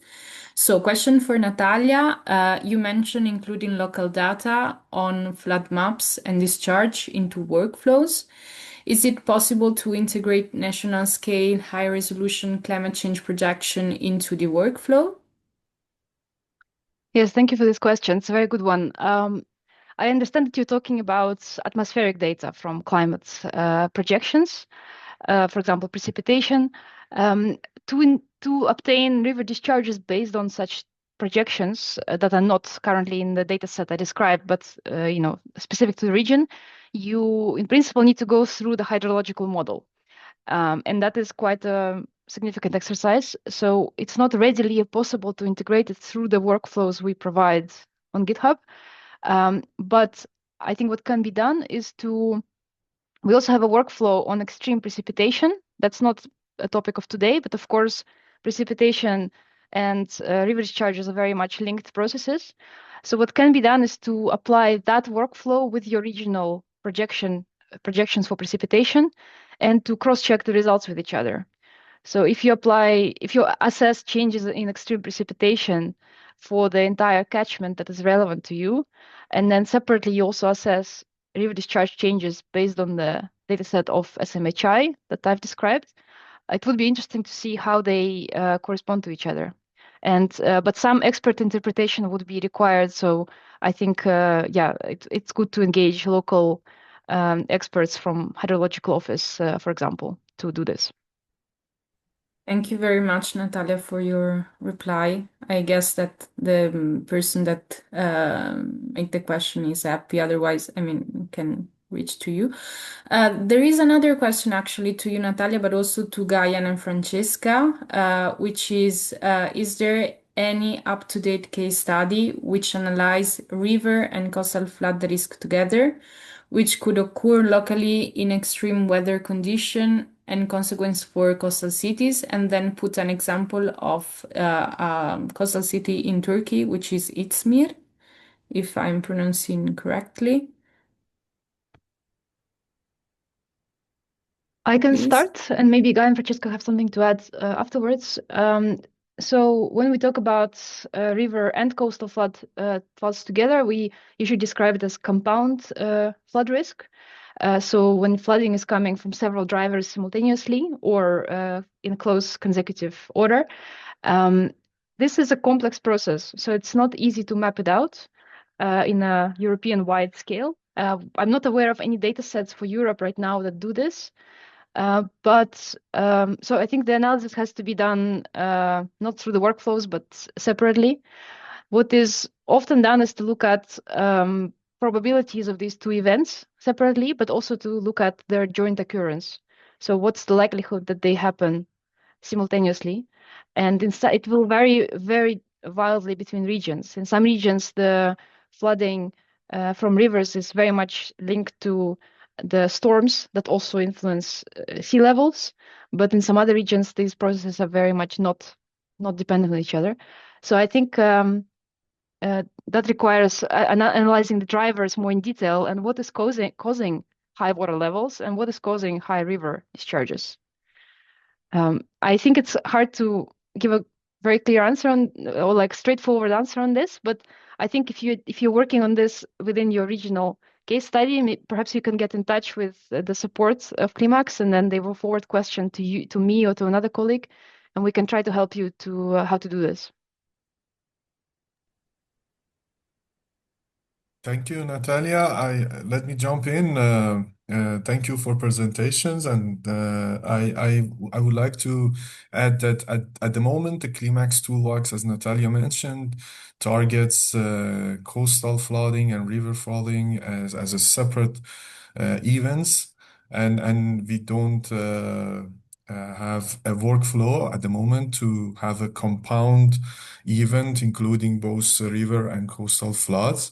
So question for Natalia, you mentioned including local data on flood maps and discharge into workflows. Is it possible to integrate national scale, high resolution climate change projection into the workflow? Yes, thank you for this question. It's a very good one. I understand that you're talking about atmospheric data from climate projections, for example, precipitation. To obtain river discharges based on such projections that are not currently in the data set I described, but specific to the region, you in principle need to go through the hydrological model. And that is quite a significant exercise. So it's not readily possible to integrate it through the workflows we provide on GitHub. But I think what can be done is we also have a workflow on extreme precipitation. That's not a topic of today, but of course, precipitation and river discharges are very much linked processes. So what can be done is to apply that workflow with your regional projections for precipitation and to cross-check the results with each other. So if you assess changes in extreme precipitation for the entire catchment that is relevant to you, and then separately you also assess river discharge changes based on the dataset of SMHI that I've described, it would be interesting to see how they correspond to each other. And but some expert interpretation would be required. So I think, yeah, it's good to engage local experts from hydrological office, for example, to do this. Thank you very much, Natalia, for your reply. I guess that the person that made the question is happy. Otherwise, I mean, can reach to you. There is another question actually to you, Natalia, but also to Gayan and Francesca, which is there any up-to-date case study which analyze river and coastal flood risk together, which could occur locally in extreme weather condition and consequence for coastal cities, and then put an example of coastal city in Turkey, which is Izmir, if I'm pronouncing correctly. I can Please. start, and maybe Guy and Francesca have something to add afterwards. So when we talk about river and coastal floods together, we usually describe it as compound flood risk. So when flooding is coming from several drivers simultaneously or in close consecutive order, this is a complex process. So it's not easy to map it out in a European-wide scale. I'm not aware of any data sets for Europe right now that do this. So I think the analysis has to be done not through the workflows, but separately. What is often done is to look at probabilities of these two events separately, but also to look at their joint occurrence. So what's the likelihood that they happen simultaneously? And instead, it will vary very wildly between regions. In some regions, the flooding from rivers is very much linked to the storms that also influence sea levels, but in some other regions, these processes are very much not dependent on each other. So I think that requires analyzing the drivers more in detail and what is causing high water levels and what is causing high river discharges. I think it's hard to give a very clear answer or like straightforward answer on this, but I think if you're working on this within your regional case study, perhaps you can get in touch with the support of CLIMAAX, and then they will forward question to me or to another colleague, and we can try to help you to how to do this. Thank you, Natalia. Let me jump in. Thank you for presentations, and I would like to add that at the moment the CLIMAAX Toolbox, as Natalia mentioned, targets coastal flooding and river flooding as a separate events, and we don't have a workflow at the moment to have a compound event including both river and coastal floods.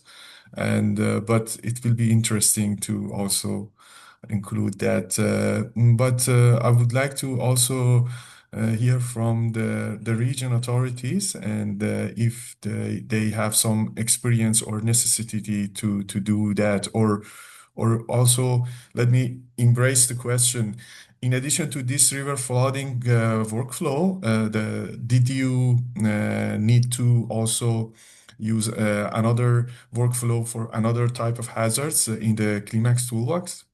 But it will be interesting to also include that. But I would like to also hear from the region authorities, and if they have some experience or necessity to do that, or also let me embrace the question. In addition to this river flooding workflow, did you need to also use another workflow for another type of hazards in the CLIMAAX Toolbox?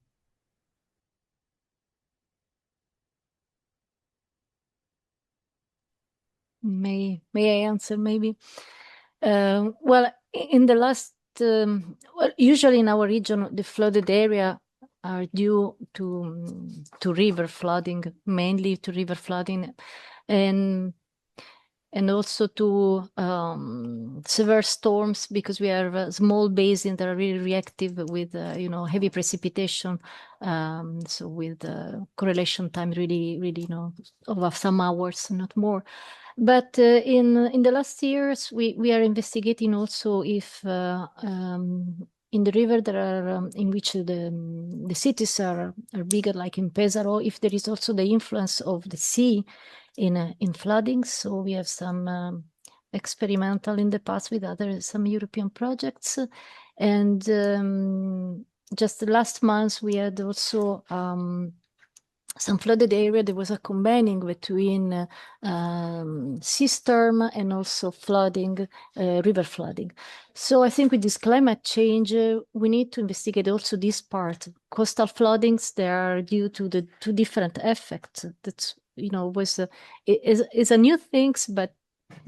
May I answer maybe? Well, in the last, well, usually in our region, the flooded area are due to river flooding, mainly to river flooding, and also to severe storms, because we have a small basin that are really reactive with heavy precipitation. So with correlation time really of some hours, not more. But in the last years, we are investigating also if in the river there are in which the cities are bigger, like in Pesaro, if there is also the influence of the sea in flooding. So we have some experimental in the past with some European projects, and just the last month we had also some flooded area. There was a combining between sea storm and also flooding, river flooding. So I think with this climate change, we need to investigate also this part. Coastal floodings, they are due to the two different effects. That's was is a new things, but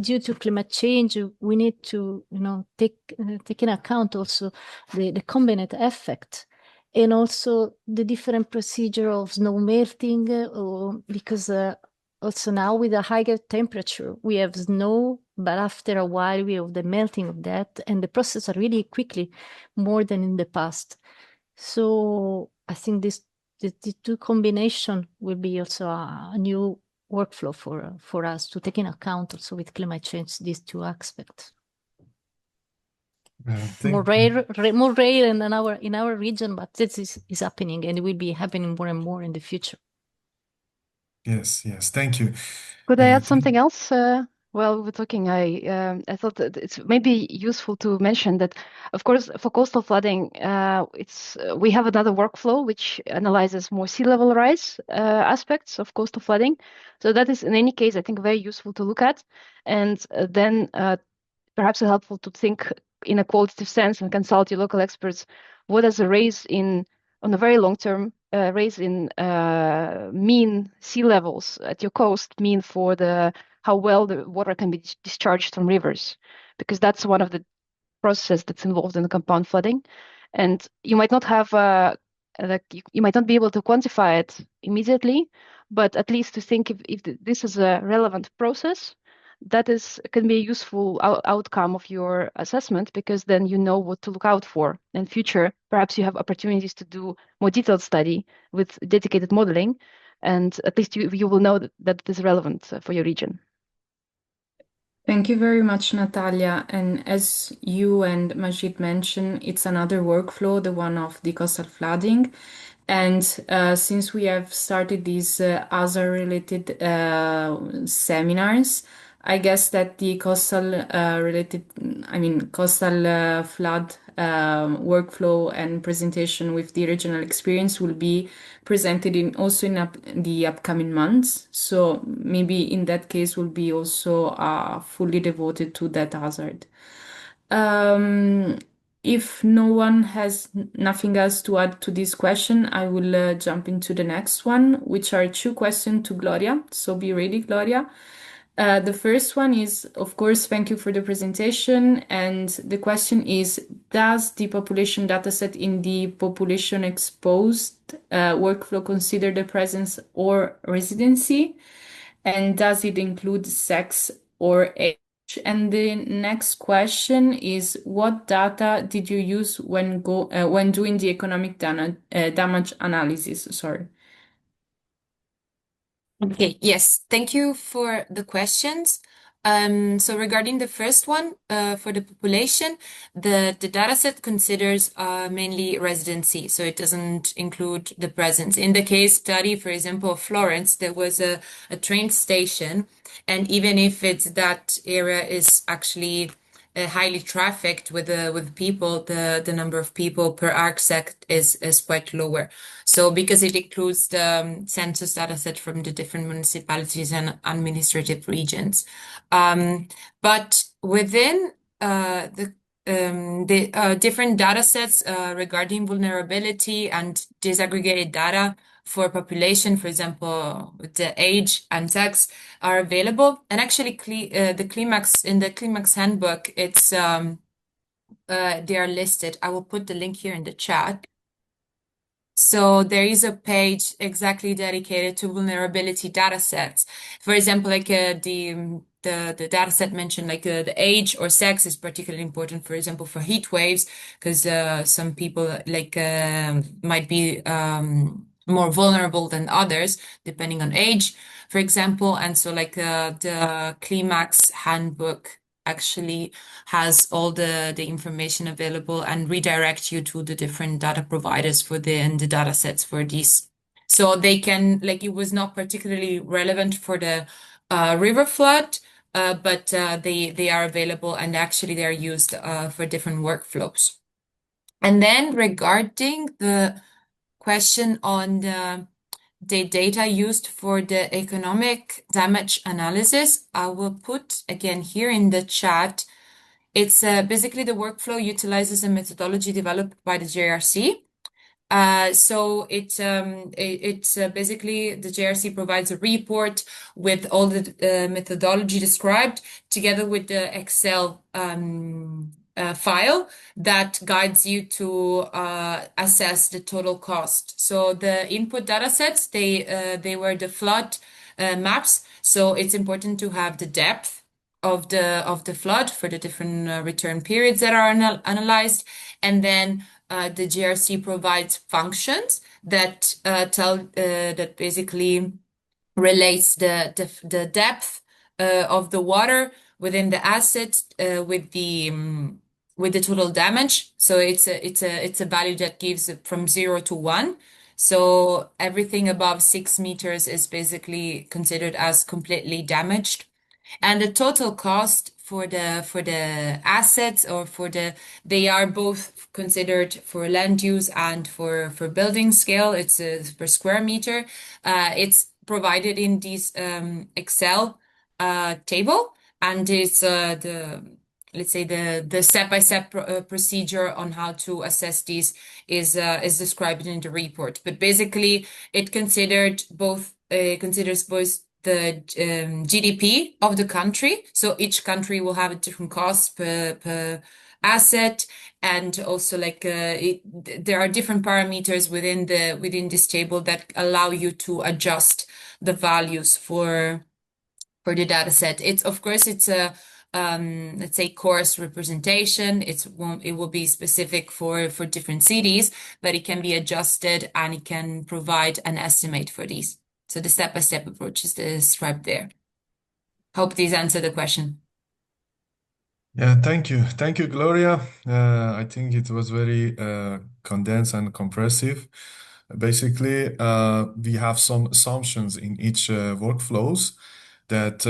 due to climate change, we need to take in account also the combined effect, and also the different procedure of snow melting, because also now with a higher temperature, we have snow, but after a while we have the melting of that, and the process are really quickly, more than in the past. So I think the two combination will be also a new workflow for us to take in account also with climate change, these two aspects. More rare in our region, but this is happening, and it will be happening more and more in the future. Yes, thank you. Could I add something else? While we're talking, I thought that it's maybe useful to mention that, of course, for coastal flooding, we have another workflow which analyzes more sea level rise aspects of coastal flooding. So that is, in any case, I think very useful to look at, and then perhaps helpful to think in a qualitative sense and consult your local experts. What does a raise on a very long term raise in mean sea levels at your coast mean for how well the water can be discharged from rivers? Because that's one of the processes that's involved in the compound flooding, and you might not have you might not be able to quantify it immediately, but at least to think if this is a relevant process, that can be a useful outcome of your assessment, because then you know what to look out for in future. Perhaps you have opportunities to do more detailed study with dedicated modeling, and at least you will know that it is relevant for your region. Thank you very much, Natalia. And as you and Majid mentioned, it's another workflow, the one of the coastal flooding. And since we have started these hazard-related seminars, I guess that the coastal flood workflow and presentation with the regional experience will be presented in the upcoming months. So maybe in that case will be also fully devoted to that hazard. If no one has nothing else to add to this question, I will jump into the next one, which are two questions to Gloria. So be ready, Gloria. The first one is, of course, thank you for the presentation. And the question is, does the population dataset in the population exposed workflow consider the presence or residency? And does it include sex or age? And the next question is, what data did you use when doing the economic damage analysis? Sorry. Okay, yes, thank you for the questions. So regarding the first one, for the population, the dataset considers mainly residency, so it doesn't include the presence. In the case study, for example, of Florence, there was a train station, and even if that area is actually highly trafficked with people, the number of people per arcsec is quite lower. So because it includes the census data set from the different municipalities and administrative regions. But within the different data sets regarding vulnerability and disaggregated data for population, for example, the age and sex, are available. And actually, in the CLIMAAX handbook, it's they are listed. I will put the link here in the chat. So there is a page exactly dedicated to vulnerability data sets. For example, like the data set mentioned, like the age or sex is particularly important, for example, for heat waves, because some people might be more vulnerable than others, depending on age, for example. And so the CLIMAAX handbook actually has all the information available and redirect you to the different data providers for the data sets for these. So they can, it was not particularly relevant for the river flood, but they are available, and actually they are used for different workflows. And then regarding the question on the data used for the economic damage analysis, I will put again here in the chat. It's basically the workflow utilizes a methodology developed by the JRC. So it's basically the JRC provides a report with all the methodology described together with the Excel file that guides you to assess the total cost. So the input data sets, they were the flood maps. So it's important to have the depth of the flood for the different return periods that are analyzed, and then the JRC provides functions that that basically relates the depth of the water within the asset with the total damage. So it's a value that gives from 0 to 1. So everything above 6 meters is basically considered as completely damaged. And the total cost for the assets or they are both considered for land use and for building scale. It's per square meter. It's provided in this Excel table, and it's let's say the step-by-step procedure on how to assess these is described in the report. But basically, it considers both the GDP of the country. So each country will have a different cost per asset, and also there are different parameters within this table that allow you to adjust the values for the data set. It's of course it's a let's say coarse representation. It will be specific for different cities, but it can be adjusted and it can provide an estimate for these. So the step-by-step approach is described there. Hope these answer the question. Yeah, thank you. Thank you, Gloria. I think it was very condensed and comprehensive. Basically, we have some assumptions in each workflows that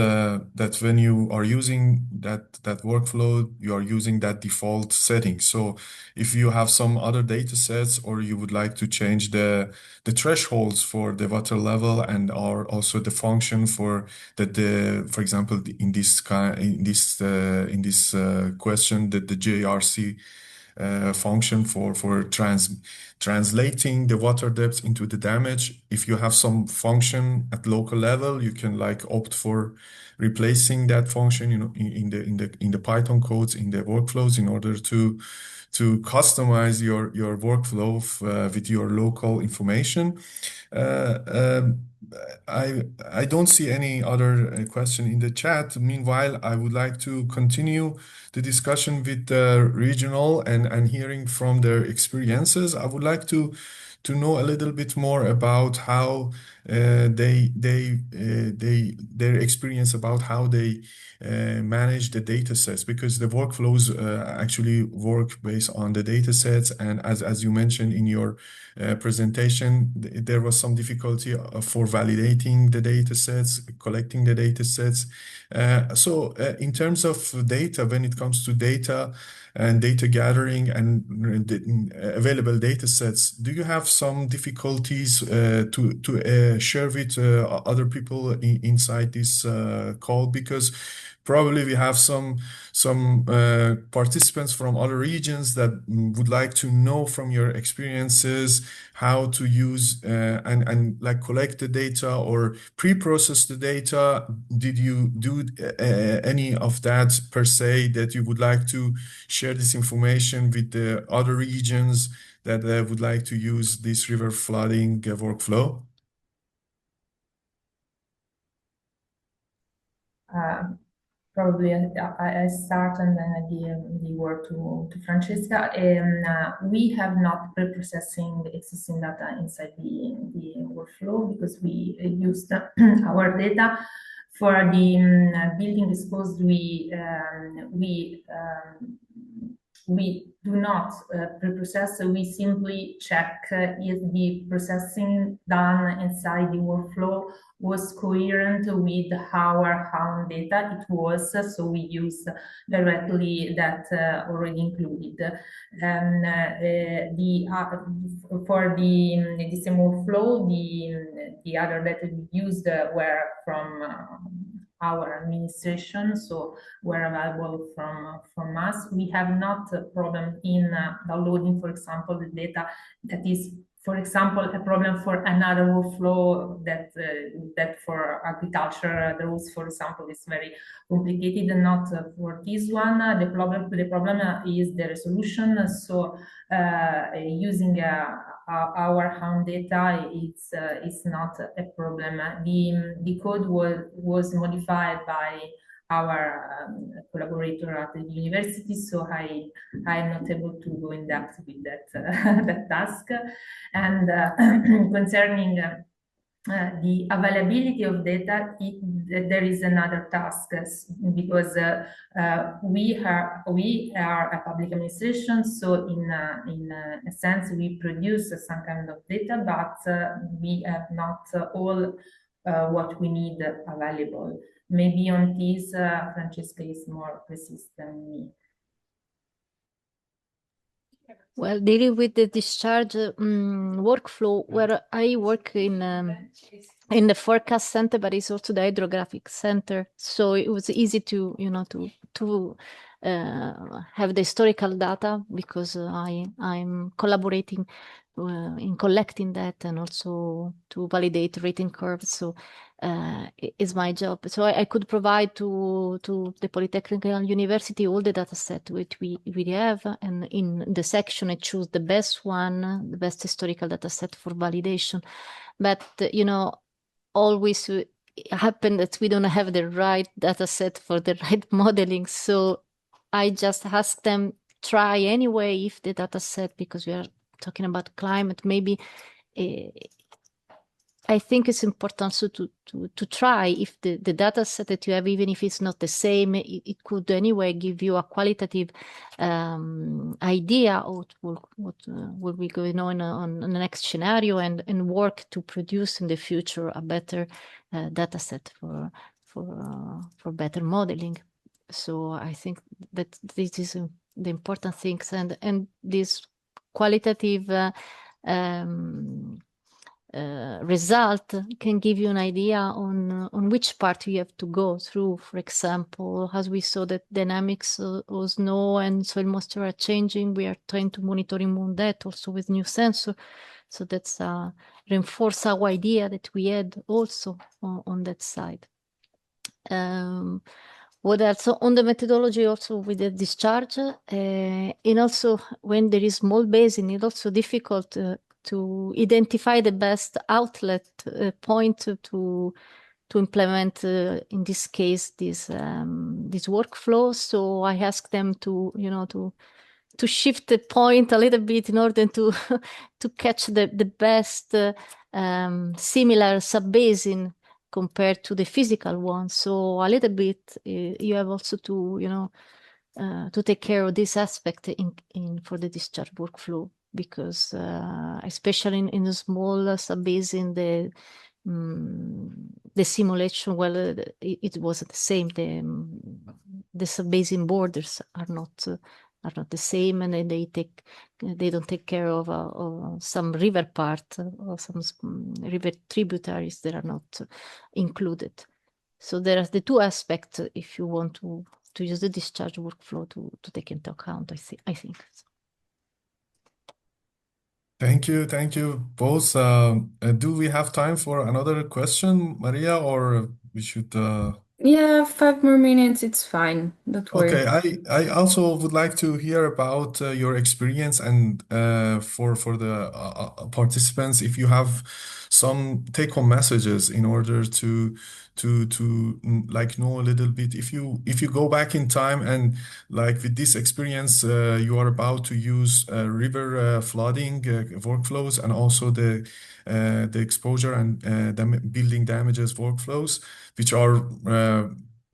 when you are using that workflow, you are using that default setting. So if you have some other data sets or you would like to change the thresholds for the water level and or also the function for for example in this question that the JRC function for translating the water depth into the damage. If you have some function at local level, you can opt for replacing that function, in the Python codes, in the workflows, in order to customize your workflow with your local information. I don't see any other question in the chat. Meanwhile, I would like to continue the discussion with the regional and hearing from their experiences. I would like to know a little bit more about how their experience about how they manage the data sets, because the workflows actually work based on the data sets. And as you mentioned in your presentation, there was some difficulty for validating the data sets, collecting the data sets. So in terms of data, when it comes to data and data gathering and available data sets, do you have some difficulties to share with other people inside this call? Because probably we have some participants from other regions that would like to know from your experiences how to use and collect the data or pre-process the data. Did you do any of that per se, that you would like to share this information with the other regions that would like to use this river flooding workflow? Probably I start and then I give the word to Francesca. We have not pre-processing the existing data inside the workflow, because we used our data for the building exposed. We do not pre-process, so we simply check if the processing done inside the workflow was coherent with our own data. It was, so we use directly that already included. For the same workflow, the other data we used were from our administration, so were available from us. We have not a problem in downloading, for example, the data that is for example, a problem for another workflow that for agriculture, the rules, for example, is very complicated, and not for this one. The problem is the resolution. So using our own data, it's not a problem. The code was modified by our collaborator at the university, so I'm not able to go in depth with that that task. And concerning the availability of data, there is another task, because we are a public administration, so in a sense we produce some kind of data, but we have not all what we need available. Maybe on this, Francesca is more precise than me. Well, dealing with the discharge workflow, where I work in the forecast center, but it's also the hydrographic center, so it was easy to have the historical data, because I'm collaborating in collecting that, and also to validate rating curves. So is my job. So I could provide to the Polytechnical University all the data set which we have, and in the section I choose the best one, the best historical data set for validation. But always happen that we don't have the right data set for the right modeling. So I just ask them, try anyway if the data set, because we are talking about climate, maybe I think it's important also to try if the data set that you have, even if it's not the same, it could anyway give you a qualitative idea of what will be going on the next scenario, and work to produce in the future a better data set for better modeling. So I think that this is the important things, and this qualitative result can give you an idea on which part you have to go through. For example, as we saw that dynamics of snow and soil moisture are changing, we are trying to monitor immune that also with new sensor. So that's reinforce our idea that we had also on that side. What else? So on the methodology, also with the discharge, and also when there is small basin, it's also difficult to identify the best outlet point to implement, in this case, this workflow. So I ask them to shift the point a little bit in order to catch the best similar sub-basin compared to the physical one. So a little bit you have also to take care of this aspect in for the discharge workflow, because especially in a small sub-basin, the simulation, well, it wasn't the same. The sub-basin borders are not the same, and they don't take care of some river part or some river tributaries that are not included. So there are the two aspects if you want to use the discharge workflow to take into account, I think. Thank you both. Do we have time for another question, Maria, or we should? Yeah, 5 more minutes, it's fine. Don't worry. Okay, I also would like to hear about your experience, and for the participants, if you have some take-home messages in order to like know a little bit. If you go back in time, and like with this experience, you are about to use river flooding workflows, and also the exposure and building damages workflows, which are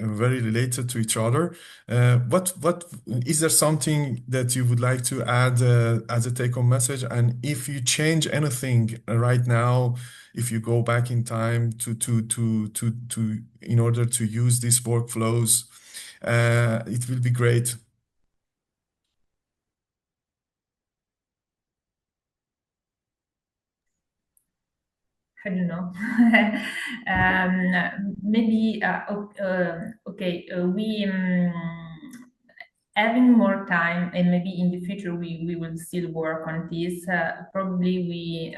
very related to each other. What is there something that you would like to add as a take-home message? And if you change anything right now, if you go back in time to in order to use these workflows, it will be great. I don't know. Maybe okay. having more time, and maybe in the future we will still work on this. Probably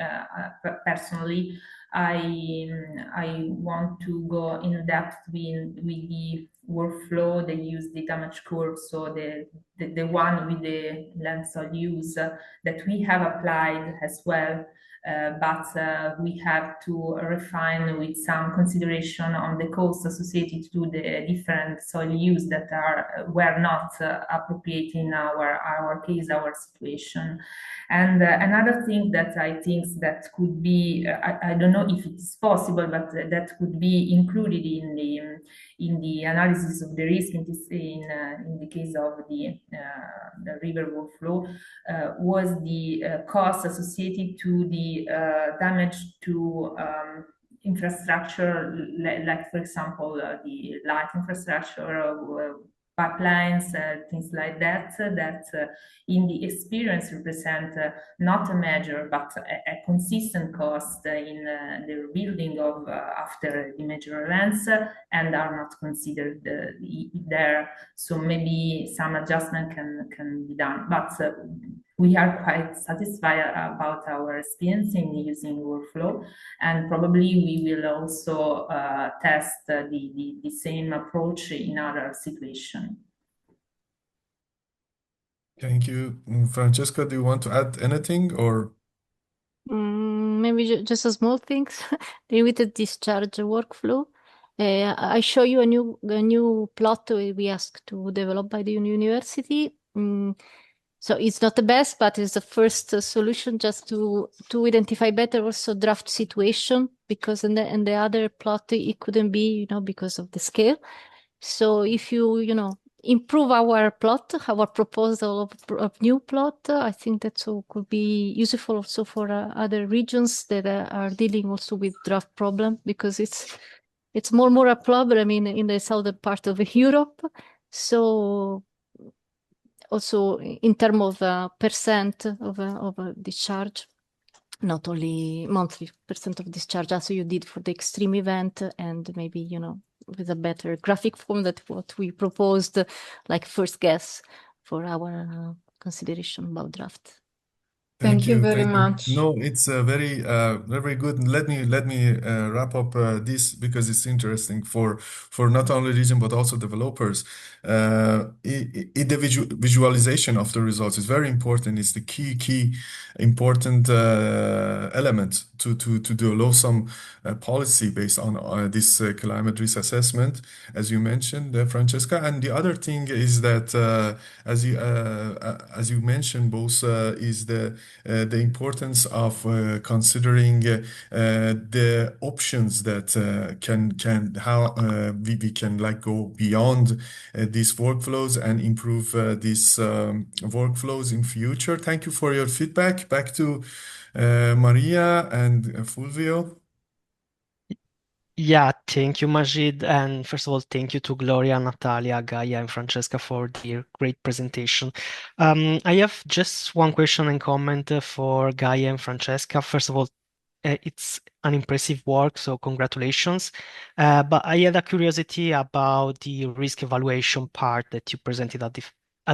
personally, I want to go in depth with the workflow. They use the damage curve, so the one with the length of use that we have applied as well. But we have to refine with some consideration on the costs associated to the different soil use that were not appropriate in our case, our situation. And another thing that I think that could be, I don't know if it's possible, but that could be included in the analysis of the risk in the case of the river workflow was the cost associated to the damage to infrastructure, like for example, the light infrastructure, pipelines, things like that, that in the experience represent not a major, but a consistent cost in the rebuilding of after the major events and are not considered there. So maybe some adjustment can be done, but we are quite satisfied about our experience in using workflow, and probably we will also test the same approach in other situations. Thank you. Francesca, do you want to add anything or? Maybe just a small things. Limited discharge workflow. I show you a new plot we asked to develop by the university. So it's not the best, but it's the first solution just to identify better also draft situation, because in the other plot it couldn't be, because of the scale. So if you improve our plot, our proposal of new plot, I think that could be useful also for other regions that are dealing also with draft problem, because it's more a problem in the southern part of Europe. So also in terms of percent of discharge, not only monthly percent of discharge, as you did for the extreme event, and maybe with a better graphic form that what we proposed, like first guess for our consideration about draft. Thank you very much. No, it's very good. Let me wrap up this because it's interesting for not only region but also developers. The visualization of the results is very important. It's the key important element to develop some policy based on this climate risk assessment, as you mentioned, Francesca. And the other thing is that as you mentioned, both is the importance of considering the options that how we can go beyond these workflows and improve these workflows in future. Thank you for your feedback. Back to Maria and Fulvio. Yeah, thank you, Majid. And first of all, thank you to Gloria, Natalia, Gaia, and Francesca for their great presentation. I have just one question and comment for Gaia and Francesca. First of all, it's an impressive work, so congratulations. But I had a curiosity about the risk evaluation part that you presented at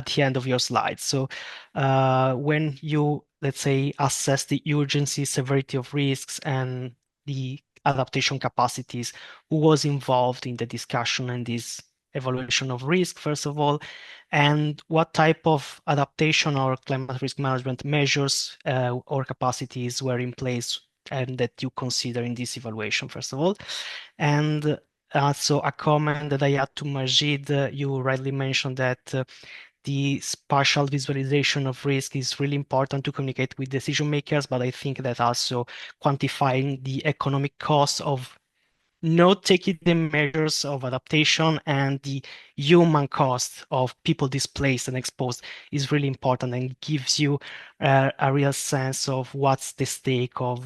the end of your slides. So when you, let's say, assess the urgency, severity of risks, and the adaptation capacities, who was involved in the discussion and this evaluation of risk, first of all, and what type of adaptation or climate risk management measures or capacities were in place and that you consider in this evaluation, first of all. And so a comment that I had to Majid, you rightly mentioned that the spatial visualization of risk is really important to communicate with decision makers, but I think that also quantifying the economic costs of not taking the measures of adaptation and the human cost of people displaced and exposed is really important and gives you a real sense of what's the stake of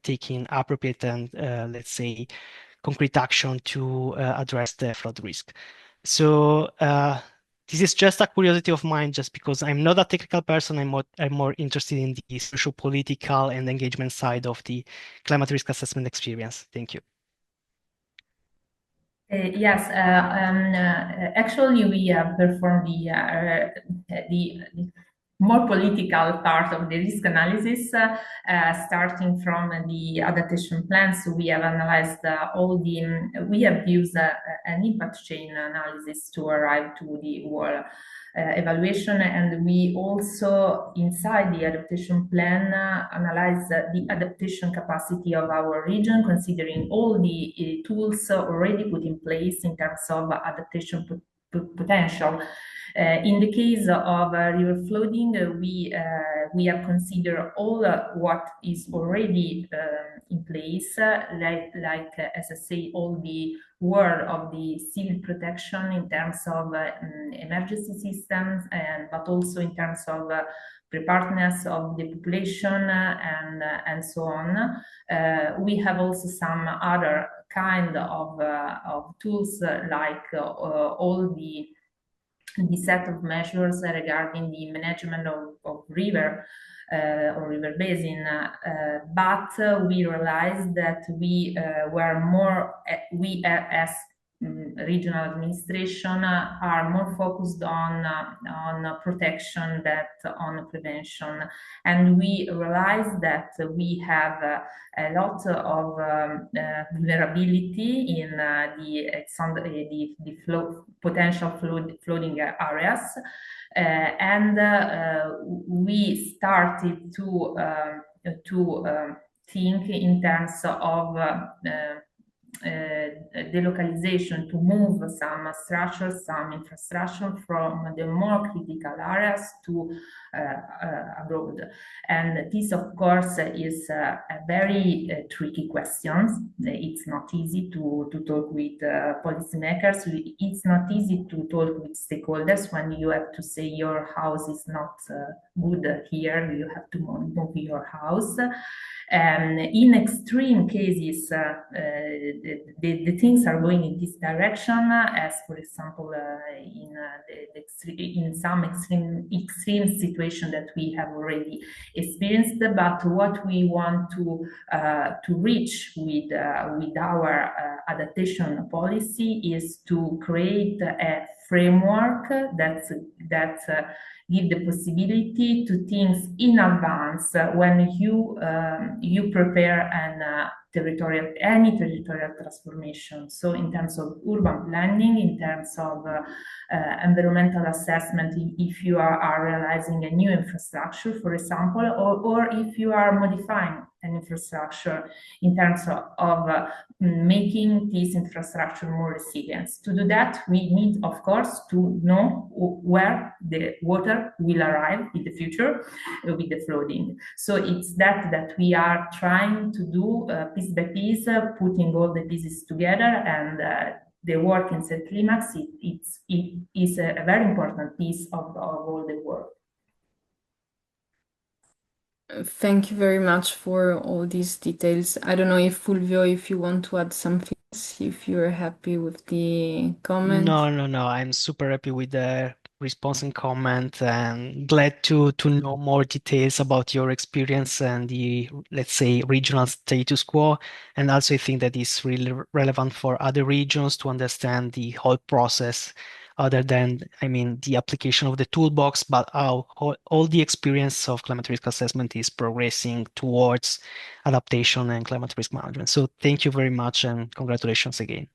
taking appropriate and, let's say, concrete action to address the flood risk. So this is just a curiosity of mine, just because I'm not a technical person. I'm more interested in the social, political, and engagement side of the climate risk assessment experience. Thank you. Yes, actually, we have performed the more political part of the risk analysis, starting from the adaptation plan. So we have analyzed we have used an impact chain analysis to arrive to the whole evaluation, and we also, inside the adaptation plan, analyze the adaptation capacity of our region, considering all the tools already put in place in terms of adaptation potential. In the case of river flooding, we have considered all what is already in place, as I say, all the work of the civil protection in terms of emergency systems, but also in terms of preparedness of the population and so on. We have also some other kind of tools like all the set of measures regarding the management of river or river basin, but we realized that we were more, as regional administration are more focused on protection than on prevention. And we realized that we have a lot of vulnerability in the potential flooding areas. And we started to think in terms of delocalization, to move some structures, some infrastructure from the more critical areas to abroad. And this, of course, is a very tricky question. It's not easy to talk with policymakers. It's not easy to talk with stakeholders when you have to say your house is not good here, you have to move your house. In extreme cases, the things are going in this direction, as for example, in some extreme situation that we have already experienced. But what we want to reach with our adaptation policy is to create a framework that give the possibility to think in advance when you prepare any territorial transformation. So in terms of urban planning, in terms of environmental assessment, if you are realizing a new infrastructure, for example, or if you are modifying an infrastructure in terms of making this infrastructure more resilient. To do that, we need, of course, to know where the water will arrive in the future with the flooding. So it's that we are trying to do piece by piece, putting all the pieces together, and the work in CLIMAAX, it is a very important piece of all the work. Thank you very much for all these details. I don't know if Fulvio, if you want to add something, if you're happy with the comment. No. I'm super happy with the response and comment, and glad to know more details about your experience and the, let's say, regional status quo. And also I think that is really relevant for other regions to understand the whole process, other than, I mean, the application of the toolbox, but how all the experience of climate risk assessment is progressing towards adaptation and climate risk management. So thank you very much and congratulations again.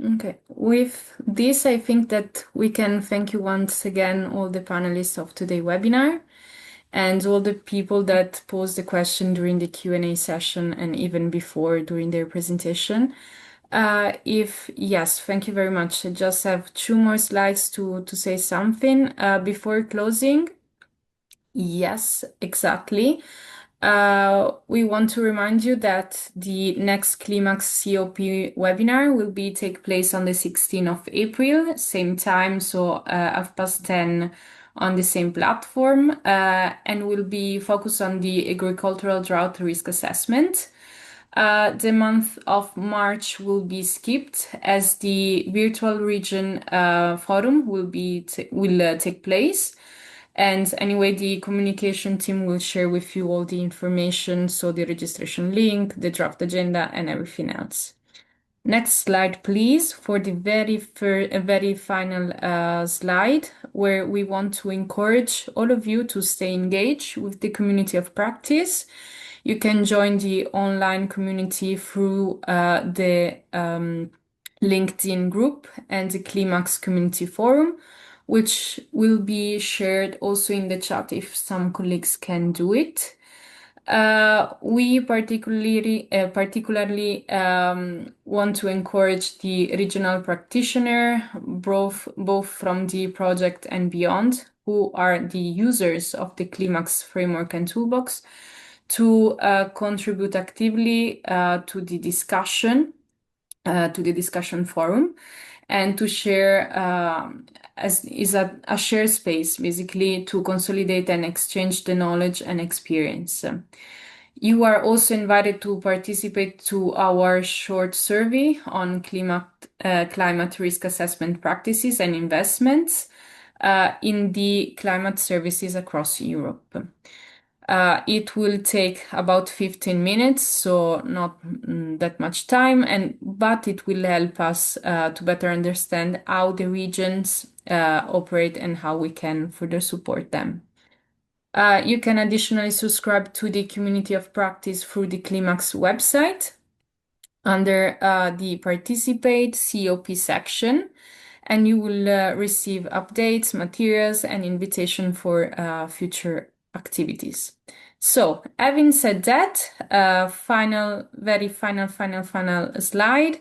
Okay, with this, I think that we can thank you once again, all the panelists of today's webinar, and all the people that posed the question during the Q&A session and even before during their presentation. Yes, thank you very much. I just have 2 more slides to say something before closing. Yes, exactly. We want to remind you that the next CLIMAAX CoP webinar will take place on the 16th of April, same time, so 10:30 on the same platform, and will be focused on the agricultural drought risk assessment. The month of March will be skipped as the virtual region forum will take place. And anyway, the communication team will share with you all the information, so the registration link, the draft agenda, and everything else. Next slide, please, for the very final slide, where we want to encourage all of you to stay engaged with the community of practice. You can join the online community through the LinkedIn group and the CLIMAAX community forum, which will be shared also in the chat if some colleagues can do it. We particularly want to encourage the regional practitioner, both from the project and beyond, who are the users of the CLIMAAX framework and toolbox, to contribute actively to the discussion forum, and to share as is a share space, basically, to consolidate and exchange the knowledge and experience. You are also invited to participate to our short survey on climate risk assessment practices and investments in the climate services across Europe. It will take about 15 minutes, so not that much time, but it will help us to better understand how the regions operate and how we can further support them. You can additionally subscribe to the community of practice through the CLIMAAX website under the Participate COP section, and you will receive updates, materials, and invitation for future activities. So, having said that, very final slide.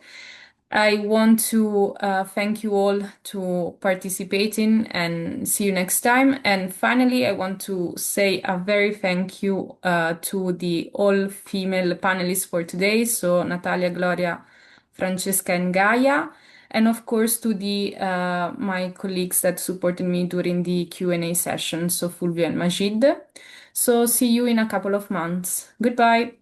I want to thank you all to participating and see you next time. And finally, I want to say a very thank you to the all-female panelists for today. So Natalia, Gloria, Francesca, and Gaia. And of course, to the my colleagues that supported me during the Q&A session, so Fulvio and Majid. So see you in a couple of months. Goodbye.